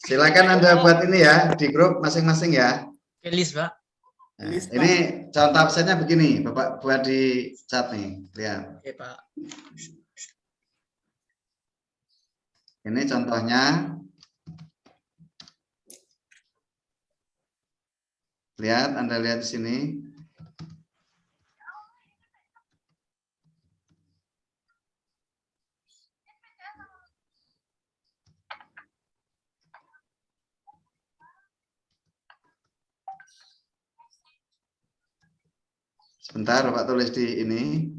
Silakan Anda buat ini ya di grup masing-masing ya. List, Pak. Nah, ini contoh absennya begini, Bapak buat di chat nih, lihat. Oke, Pak. Ini contohnya. Lihat, Anda lihat di sini. Sebentar, Bapak tulis di ini.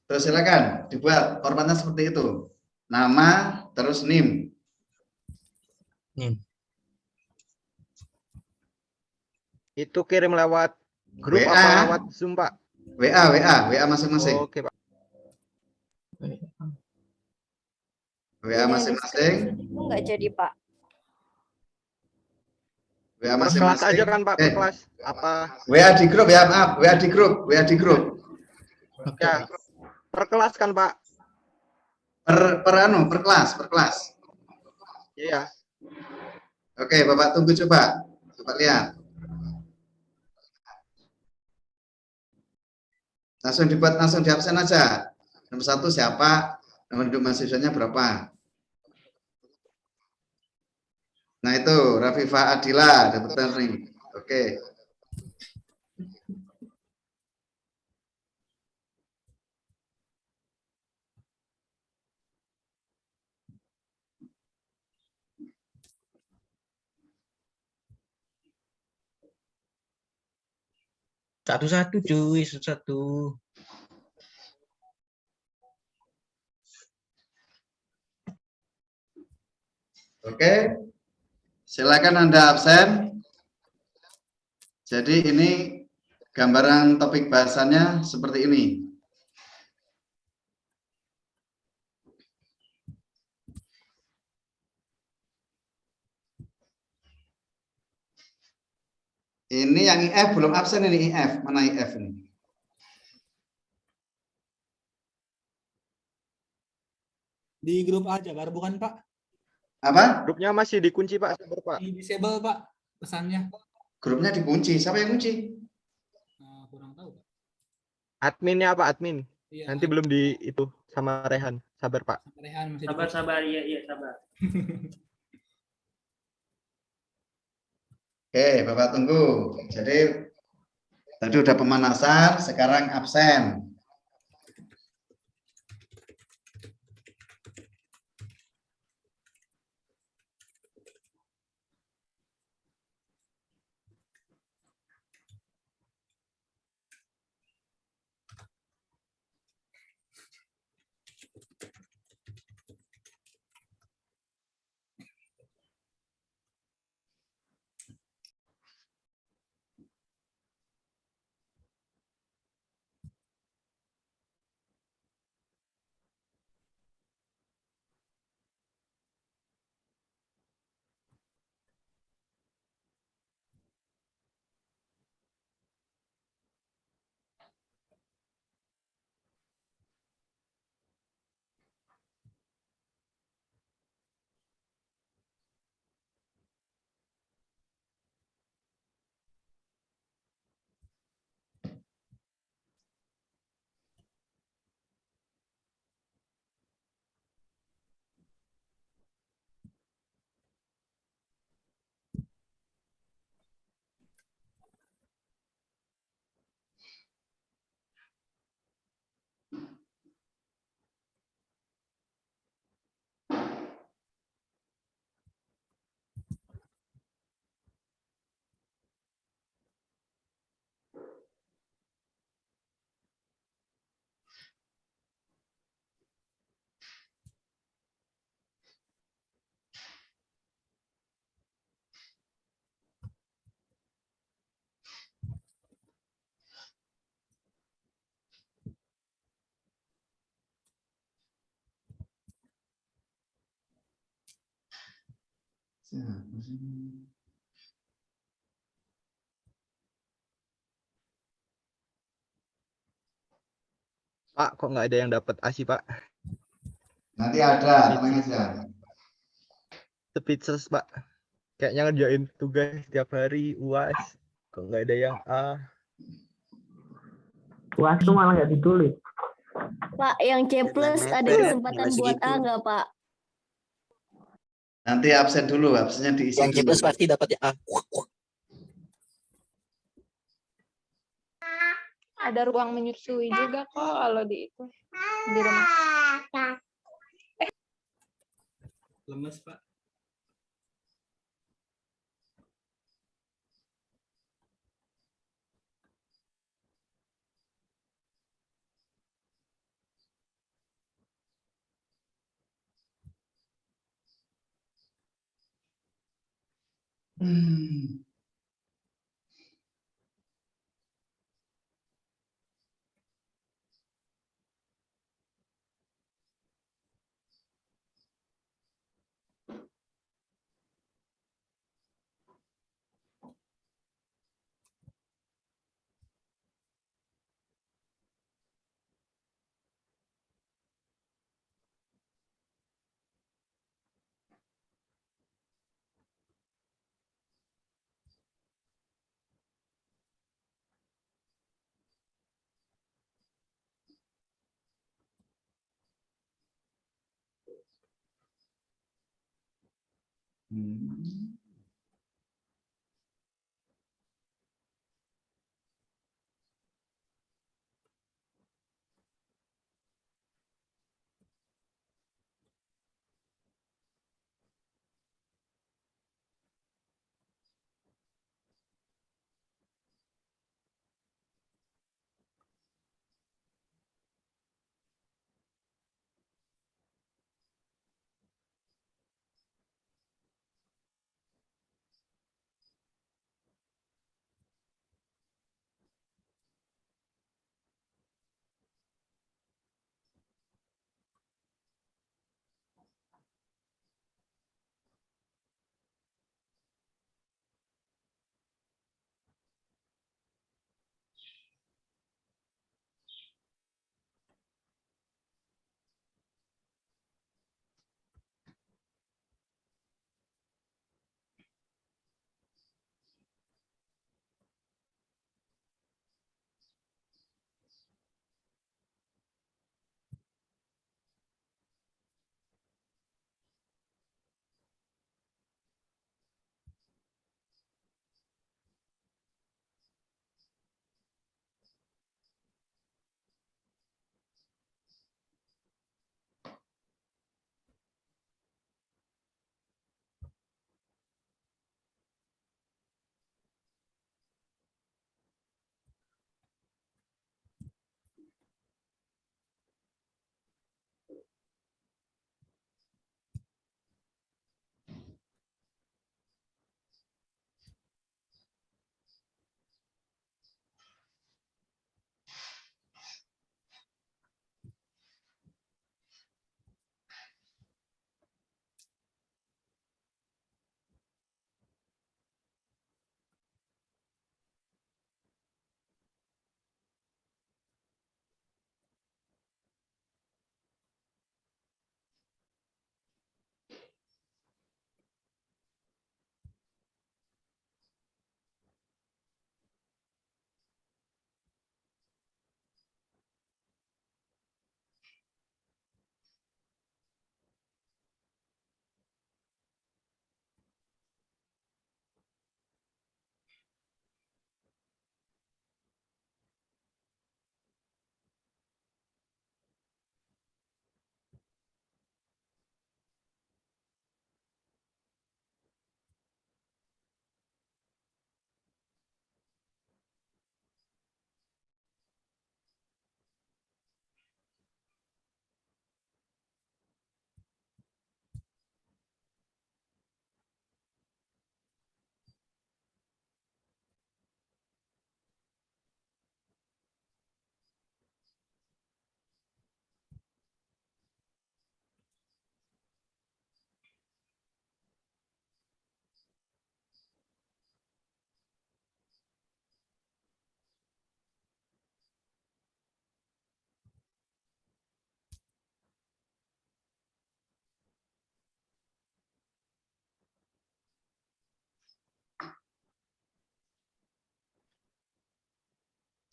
Terus silakan dibuat formatnya seperti itu. Nama terus NIM. Itu kirim lewat grup WA. apa lewat Zoom, Pak? WA masing-masing. Oke, Pak. WA masing-masing. Itu nggak jadi, Pak. WA Per kelas masing-masing. aja kan, Pak, per kelas. Apa? WA di grup ya, maaf. WA di grup. Ya. Per kelas kan, Pak? Per kelas. Iya. Oke, Bapak tunggu coba. Coba lihat. Langsung di absen aja. Nomor 1 siapa? Nomor 2 mahasiswanya berapa? Nah itu Rafifah Adila dapat ring. Oke. Satu-satu cuy, satu-satu. Oke, silakan Anda absen. Jadi ini gambaran topik bahasannya seperti ini. Ini yang IF belum absen, ini IF. Mana IF ini? Di grup A Jabar bukan Pak? Apa? Grupnya masih dikunci Pak, sabar Pak. Di disable Pak pesannya. Grupnya dikunci. Siapa yang kunci? Kurang tahu Pak. Adminnya Pak, admin. Iya, Nanti belum di itu sama Rehan. Sabar Pak. Rehan masih Sabar, dikunci. sabar, iya, sabar. Oke, Bapak tunggu. Jadi tadi udah pemanasan, sekarang absen. Pak, kok nggak ada yang dapat ASI Pak? Nanti ada, tenang aja. Speechless Pak. Kayaknya ngerjain tugas tiap hari, UAS. Kok nggak ada yang A? UAS tuh malah nggak ditulis. Pak, yang C plus ada kesempatan buat A nggak Pak? Nanti absen dulu, absennya diisi Yang dulu. C+ pasti dapat ya. Ada ruang menyusui juga kok kalau di itu di rumah. Lemes Pak.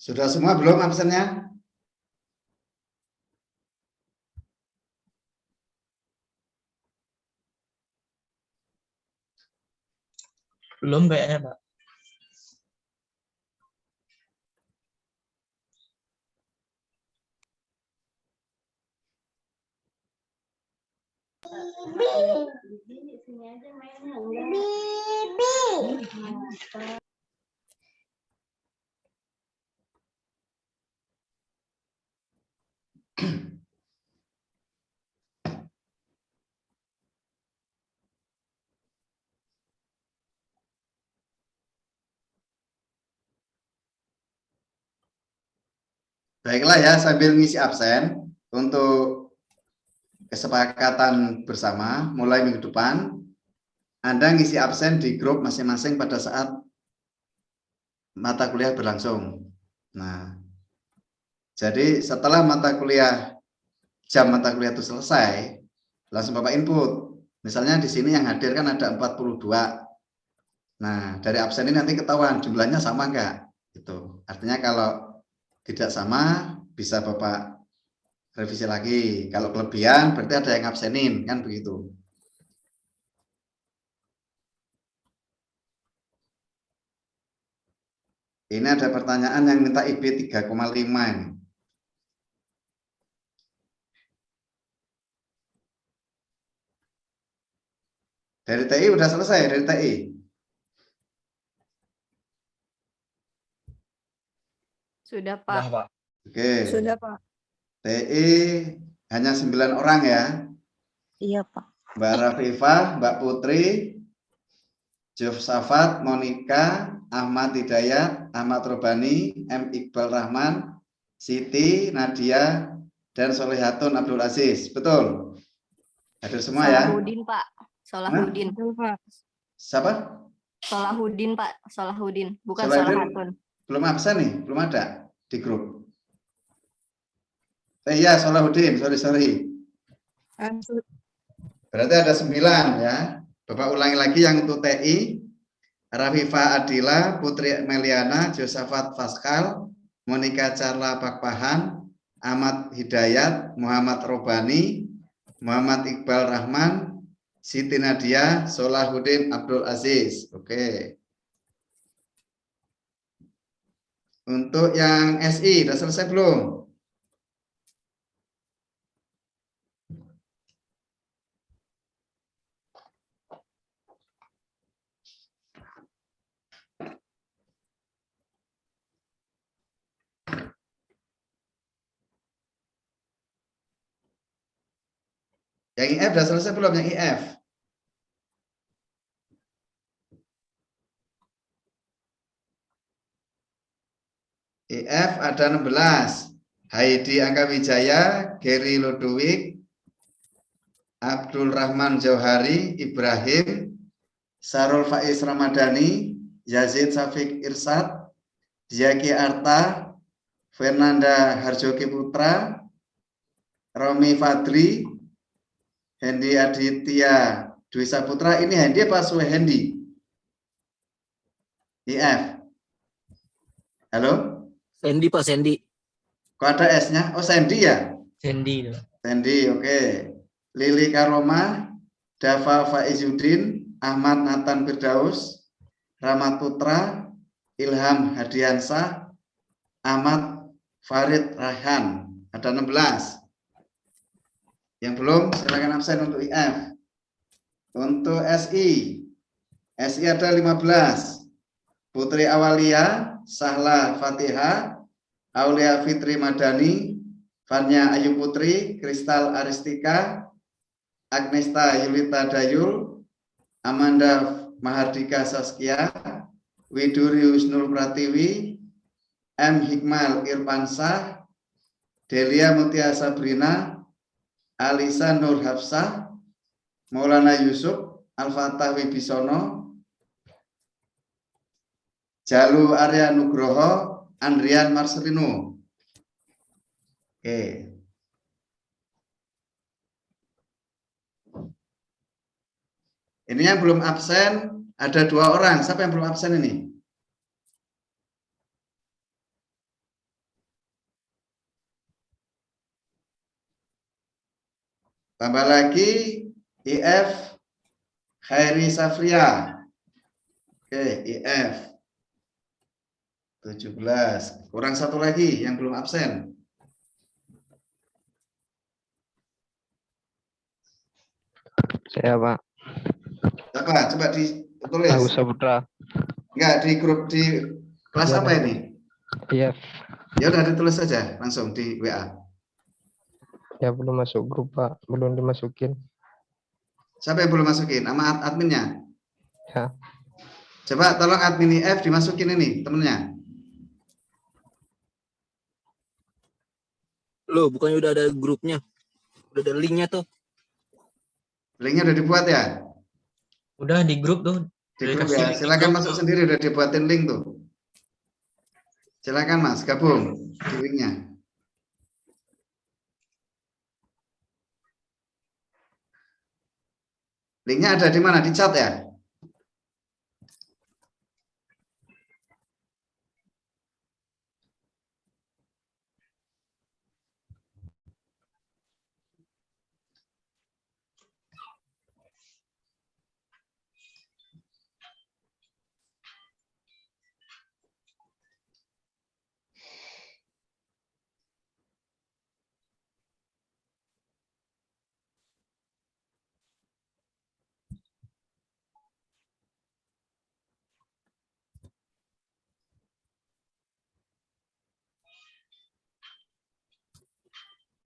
Sudah semua belum absennya? Belum kayaknya, Pak. Baiklah ya, sambil ngisi absen untuk kesepakatan bersama mulai minggu depan, Anda ngisi absen di grup masing-masing pada saat mata kuliah berlangsung. Nah, jadi setelah jam mata kuliah itu selesai, langsung Bapak input. Misalnya di sini yang hadir kan ada 42. Nah, dari absen ini nanti ketahuan jumlahnya sama enggak? Gitu. Artinya kalau tidak sama, bisa Bapak revisi lagi. Kalau kelebihan, berarti ada yang absenin, kan begitu. Ini ada pertanyaan yang minta IB 3,5 ini. Dari TI udah selesai, dari TI. Sudah, Pak. Pak. Oke. Sudah, Pak. TI hanya 9 orang ya. Iya, Pak. Mbak Rafifah, Mbak Putri, Jofsafat, Monika, Ahmad Hidayat, Ahmad Robani, M. Iqbal Rahman, Siti, Nadia, dan Solehatun Abdul Aziz. Betul? Hadir semua ya? Salahuddin, Pak. Salahuddin. Betul, Pak. Siapa? Salahuddin, Pak. Salahuddin, bukan Salahuddin. Salahatun. Belum absen nih? Belum ada di grup? Iya, Salahuddin. Sorry. Berarti ada 9 ya. Bapak ulangi lagi yang untuk TI. Rafifah Adila, Putri Meliana, Josafat Faskal, Monika Carla Pakpahan, Ahmad Hidayat, Muhammad Robani, Muhammad Iqbal Rahman, Siti Nadia, Salahuddin Abdul Aziz. Oke. Untuk yang SI, sudah selesai belum? Yang IF sudah selesai belum? Yang IF? IF ada 16. Heidi Angka Wijaya, Gary Ludwig, Abdul Rahman Jauhari, Ibrahim, Sarul Faiz Ramadhani, Yazid Safik Irsad, Zaki Arta, Fernanda Harjoki Putra, Romi Fadli, Hendi Aditya Dwi Saputra. Ini Hendi apa Suhendi? IF. Halo? Sandy, Pak, Sandy. Kok ada S-nya? Oh, Sandy ya? Sandy. Sandy, oke. Lili Karoma, Dava Faizuddin, Ahmad Nathan Firdaus, Rahmat Putra, Ilham Hadiansah, Ahmad Farid Raihan. Ada 16. Yang belum, silakan absen untuk IF. Untuk SI. SI ada 15. Putri Awalia, Sahla Fatihah, Aulia Fitri Madani, Fanya Ayu Putri, Kristal Aristika, Agnesta Yulita Dayul, Amanda Mahardika Saskia, Widuri Husnul Pratiwi, M. Hikmal Irfansah, Delia Mutia Sabrina, Alisa Nur Hafsah, Maulana Yusuf, Al-Fatah Wibisono, Jalu Arya Nugroho, Andrian Marcelino. Oke. Ini yang belum absen, ada 2 orang. Siapa yang belum absen ini? Tambah lagi IF Khairi Safria. Oke, IF 17. Kurang satu lagi yang belum absen. Saya Pak. Siapa? Coba ditulis. Agus Saputra. Enggak, di grup di kelas Ya, apa ini? Iya. Ya udah ditulis saja langsung di WA. Ya belum masuk grup Pak, belum dimasukin. Siapa yang belum masukin? Sama adminnya? Ya. Coba tolong admin IF dimasukin ini temennya. Loh, bukannya udah ada grupnya? Udah ada linknya tuh. Linknya udah dibuat ya? Udah di grup tuh. Di Udah grup dikasih ya. link di Silakan grup masuk tuh. sendiri, udah dibuatin link tuh. Silakan Mas, gabung di linknya. Linknya ada di mana? Di chat ya?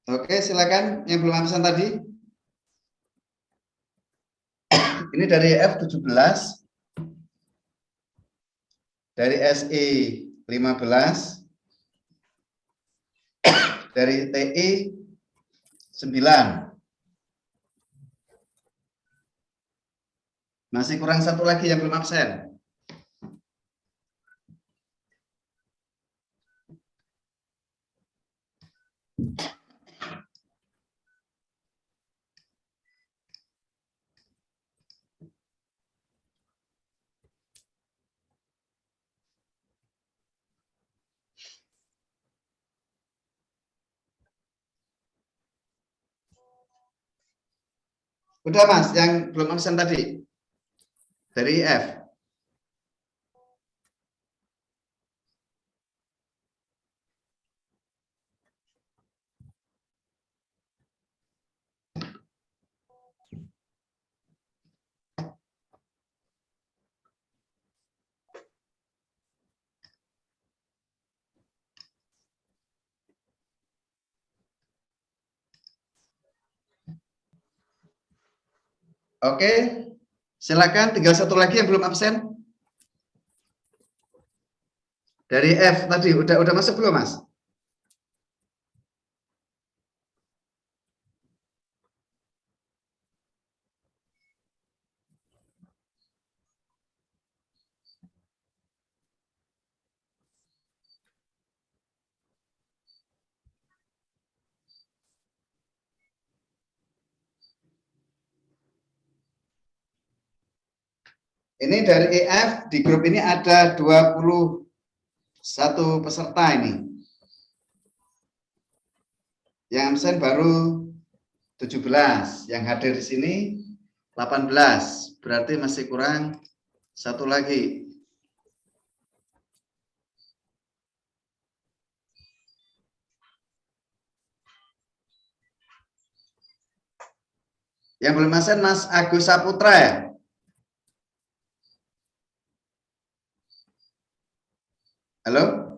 Oke, silakan yang belum absen tadi. Ini dari F17, dari SI 15, dari TI 9. Masih kurang satu lagi yang belum absen. Udah Mas, yang belum absen tadi dari IF. Oke, silakan. Tinggal satu lagi yang belum absen. Dari F tadi udah masuk belum Mas? Ini dari EF, di grup ini ada 21 peserta ini. Yang absen baru 17, yang hadir di sini 18, berarti masih kurang satu lagi. Yang belum absen Mas Agus Saputra ya? Halo?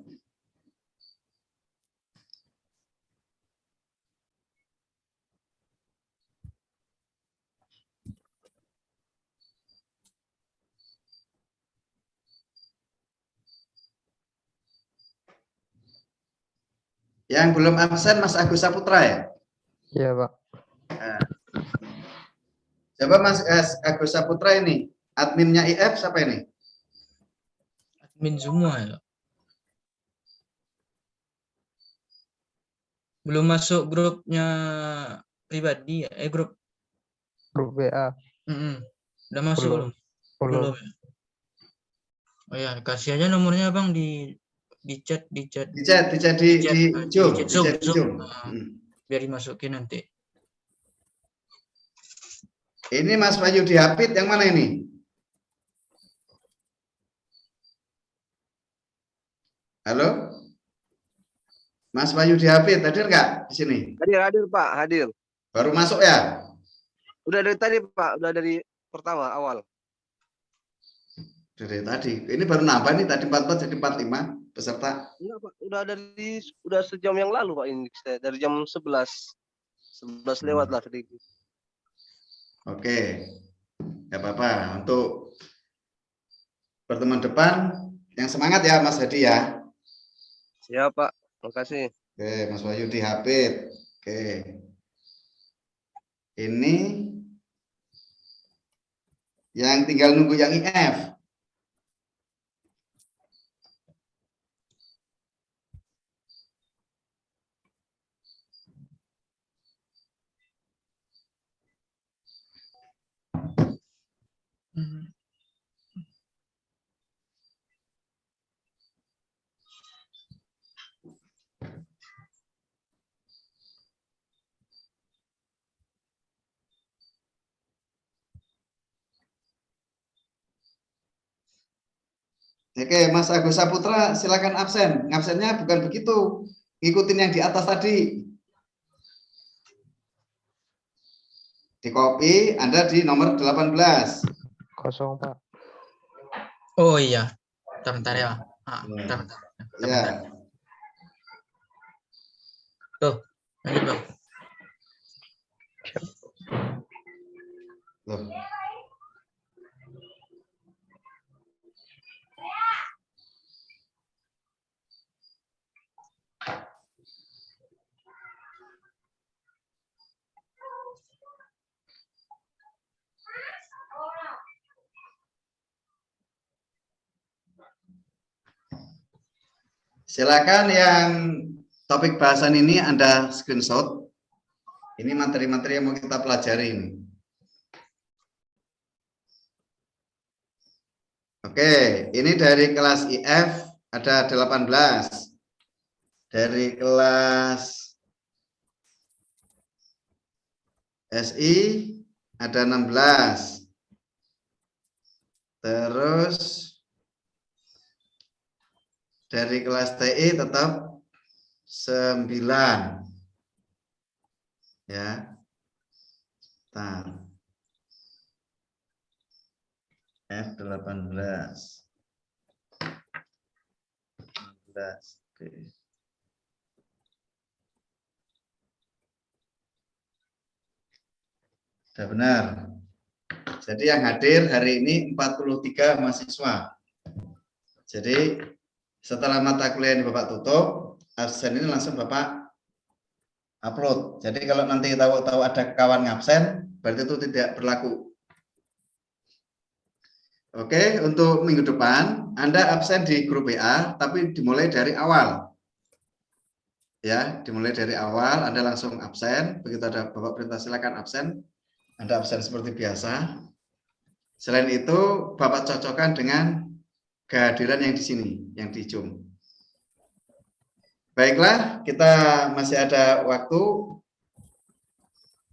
Yang belum absen Mas Agus Saputra ya? Iya Pak. Nah, coba Mas Agus Saputra ini, adminnya IF siapa ini? Admin semua ya. Belum masuk grupnya pribadi ya? Grup WA. Udah masuk belum? Belum. Ya? Oh ya, kasih aja nomornya Bang di chat. Di Zoom. Biar dimasukin nanti. Ini Mas Bayu Dihapit yang mana ini? Halo? Mas Bayu Dihapit, hadir nggak di sini? Hadir Pak, hadir. Baru masuk ya? Udah dari tadi Pak, udah dari pertama awal. Dari tadi. Ini baru nambah nih, tadi 44 jadi 45 peserta. Enggak Pak, udah sejam yang lalu Pak ini dari jam 11. 11 lewat lah tadi. Oke. Enggak apa-apa. Untuk pertemuan depan yang semangat ya Mas Hadi ya. Siap Pak, makasih. Oke, Mas Bayu Dihapit. Oke. Ini yang tinggal nunggu yang IF. Oke, Mas Agus Saputra, silakan absen. Absennya bukan begitu. Ngikutin yang di atas tadi. Di copy, Anda di nomor 18. Kosong, Pak. Oh iya. Bentar ya. Bentar. Ya. Tuh, lanjut Bang. Loh. Silakan yang topik bahasan ini Anda screenshot. Ini materi-materi yang mau kita pelajari ini. Oke, ini dari kelas IF ada 18. Dari kelas SI ada 16. Terus dari kelas TI tetap 9. Ya. Nah. F18. 16. Oke. Sudah benar. Jadi yang hadir hari ini 43 mahasiswa. Jadi setelah mata kuliah ini Bapak tutup, absen ini langsung Bapak upload. Jadi kalau nanti tahu-tahu ada kawan ngabsen, berarti itu tidak berlaku. Oke, untuk minggu depan Anda absen di grup WA, tapi dimulai dari awal. Ya, dimulai dari awal, Anda langsung absen. Begitu ada Bapak perintah silakan absen, Anda absen seperti biasa. Selain itu, Bapak cocokkan dengan kehadiran yang di sini, yang di Zoom. Baiklah, kita masih ada waktu.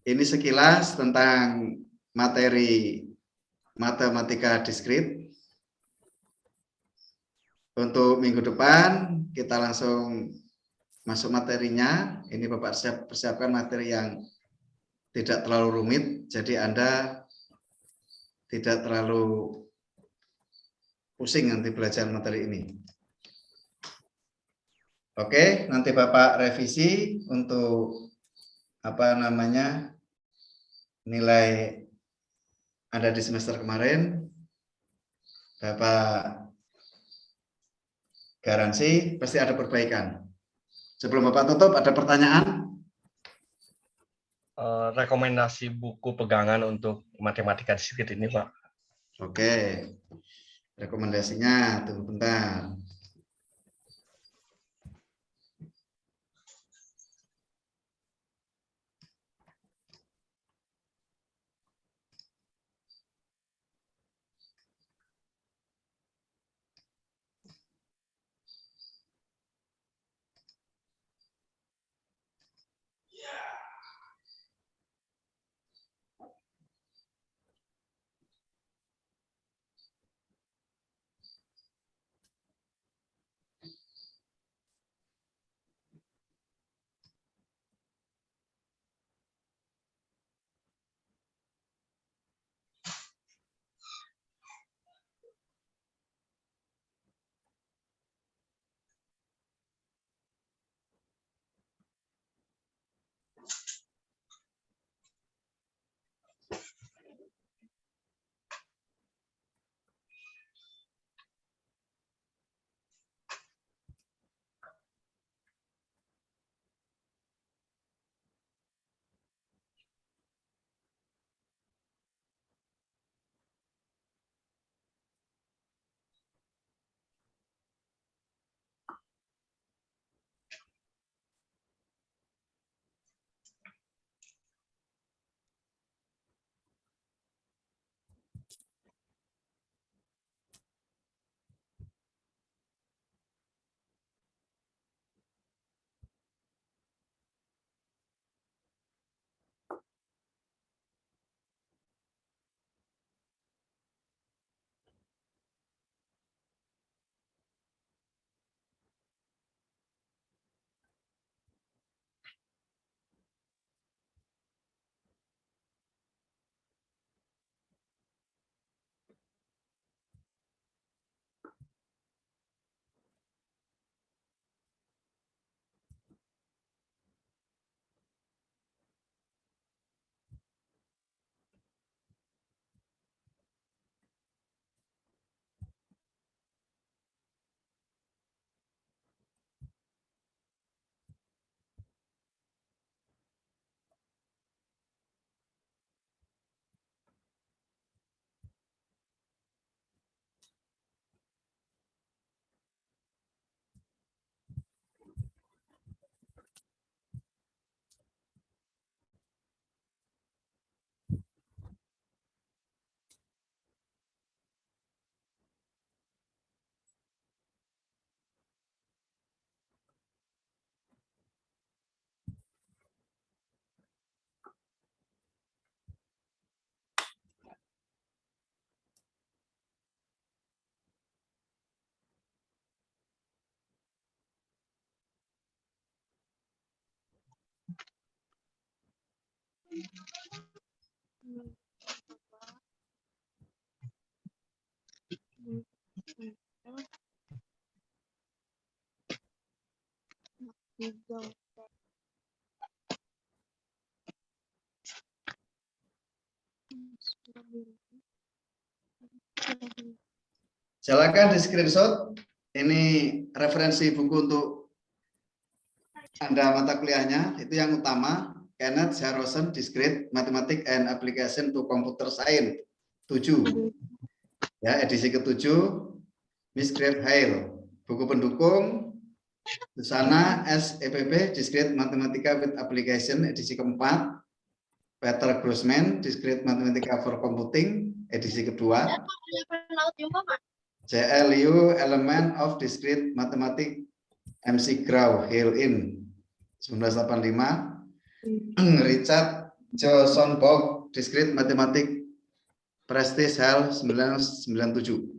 Ini sekilas tentang materi matematika diskrit. Untuk minggu depan, kita langsung masuk materinya. Ini Bapak persiapkan materi yang tidak terlalu rumit, jadi Anda tidak terlalu pusing nanti belajar materi ini. Oke, nanti Bapak revisi untuk nilai Anda di semester kemarin. Bapak garansi pasti ada perbaikan. Sebelum Bapak tutup, ada pertanyaan? Rekomendasi buku pegangan untuk matematika diskrit ini, Pak. Oke, rekomendasinya tunggu bentar. Silakan di screenshot. Ini referensi buku untuk Anda mata kuliahnya. Itu yang utama. Kenneth Harrison, Discrete Mathematics and Application to Computer Science 7. Ya, edisi ke-7. Miss Grave Hale. Buku pendukung Susana SEPP, Discrete Mathematica with Application, edisi ke-4. Peter Grossman, Discrete Mathematica for Computing, edisi kedua. J.L. Liu, Element of Discrete Mathematics, MC Grau, Hale in 1985. Richard Johnson Bock, Discrete Mathematics, Prestige Hall 1997.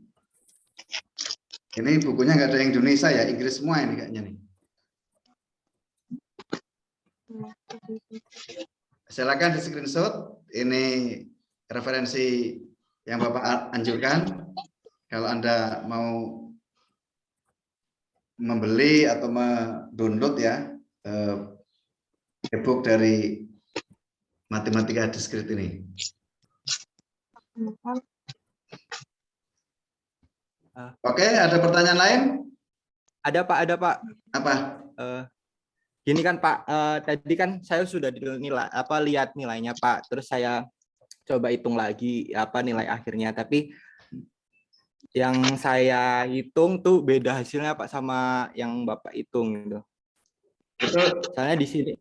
Ini bukunya nggak ada Indonesia ya, Inggris semua ini kayaknya nih. Silakan di screenshot. Ini referensi yang Bapak anjurkan. Kalau Anda mau membeli atau mendownload ya e-book dari Matematika Discrete ini. Oke, ada pertanyaan lain? Ada Pak, ada Pak. Apa? Gini kan Pak, tadi kan saya sudah dinilai lihat nilainya Pak, terus saya coba hitung lagi nilai akhirnya, tapi yang saya hitung tuh beda hasilnya Pak sama yang Bapak hitung gitu. Soalnya di sini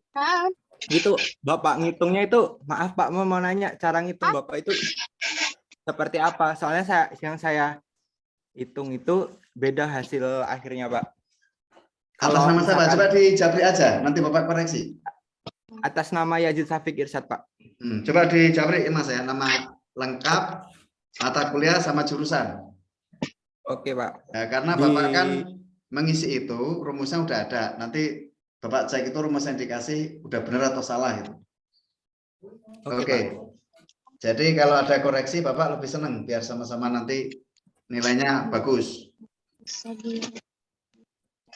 itu Bapak ngitungnya itu, maaf Pak, mau nanya cara ngitung Bapak itu seperti apa? Soalnya yang saya hitung itu beda hasil akhirnya Pak. Atas nama siapa? Coba di Japri aja, nanti Bapak koreksi. Atas nama Yazid Syafiq Irsyad Pak. Coba di Japri Mas ya, nama lengkap, mata kuliah sama jurusan. Oke Pak. Ya, karena Bapak kan mengisi itu, rumusnya udah ada. Nanti Bapak cek itu rumus yang dikasih udah benar atau salah itu. Oke. Jadi kalau ada koreksi Bapak lebih senang biar sama-sama nanti nilainya bagus.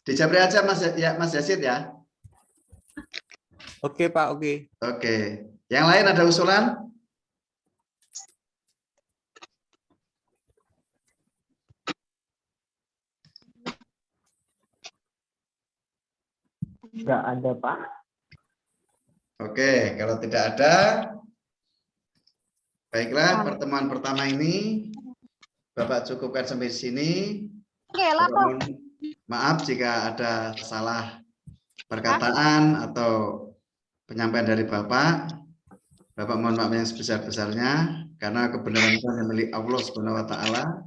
Di Japri aja Mas Yazid ya. Oke Pak, oke. Oke. Yang lain ada usulan? Enggak ada, Pak. Oke, kalau tidak ada, baiklah pertemuan pertama ini Bapak cukupkan sampai sini. Bapak mohon maaf jika ada salah perkataan atau penyampaian dari Bapak. Bapak mohon maaf yang sebesar-besarnya karena kebenaran itu hanya milik Allah Subhanahu wa taala.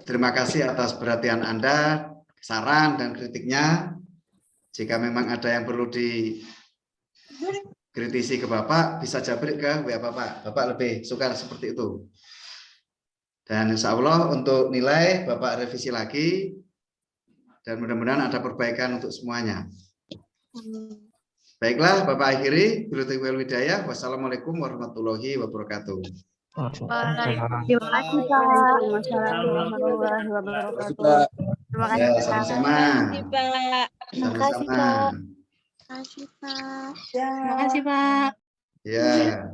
Terima kasih atas perhatian Anda, saran dan kritiknya. Jika memang ada yang perlu dikritisi ke Bapak, bisa japri ke WA Bapak. Bapak lebih suka seperti itu. Dan insya Allah untuk nilai Bapak revisi lagi dan mudah-mudahan ada perbaikan untuk semuanya. Baiklah, Bapak akhiri. Wassalamualaikum warahmatullahi wabarakatuh. Terima kasih Pak. Warahmatullahi wabarakatuh. Terima kasih Ya, Pak. sama-sama. Terima kasih Sama-sama. Pak. Terima kasih Pak. Terima kasih Pak. Ya.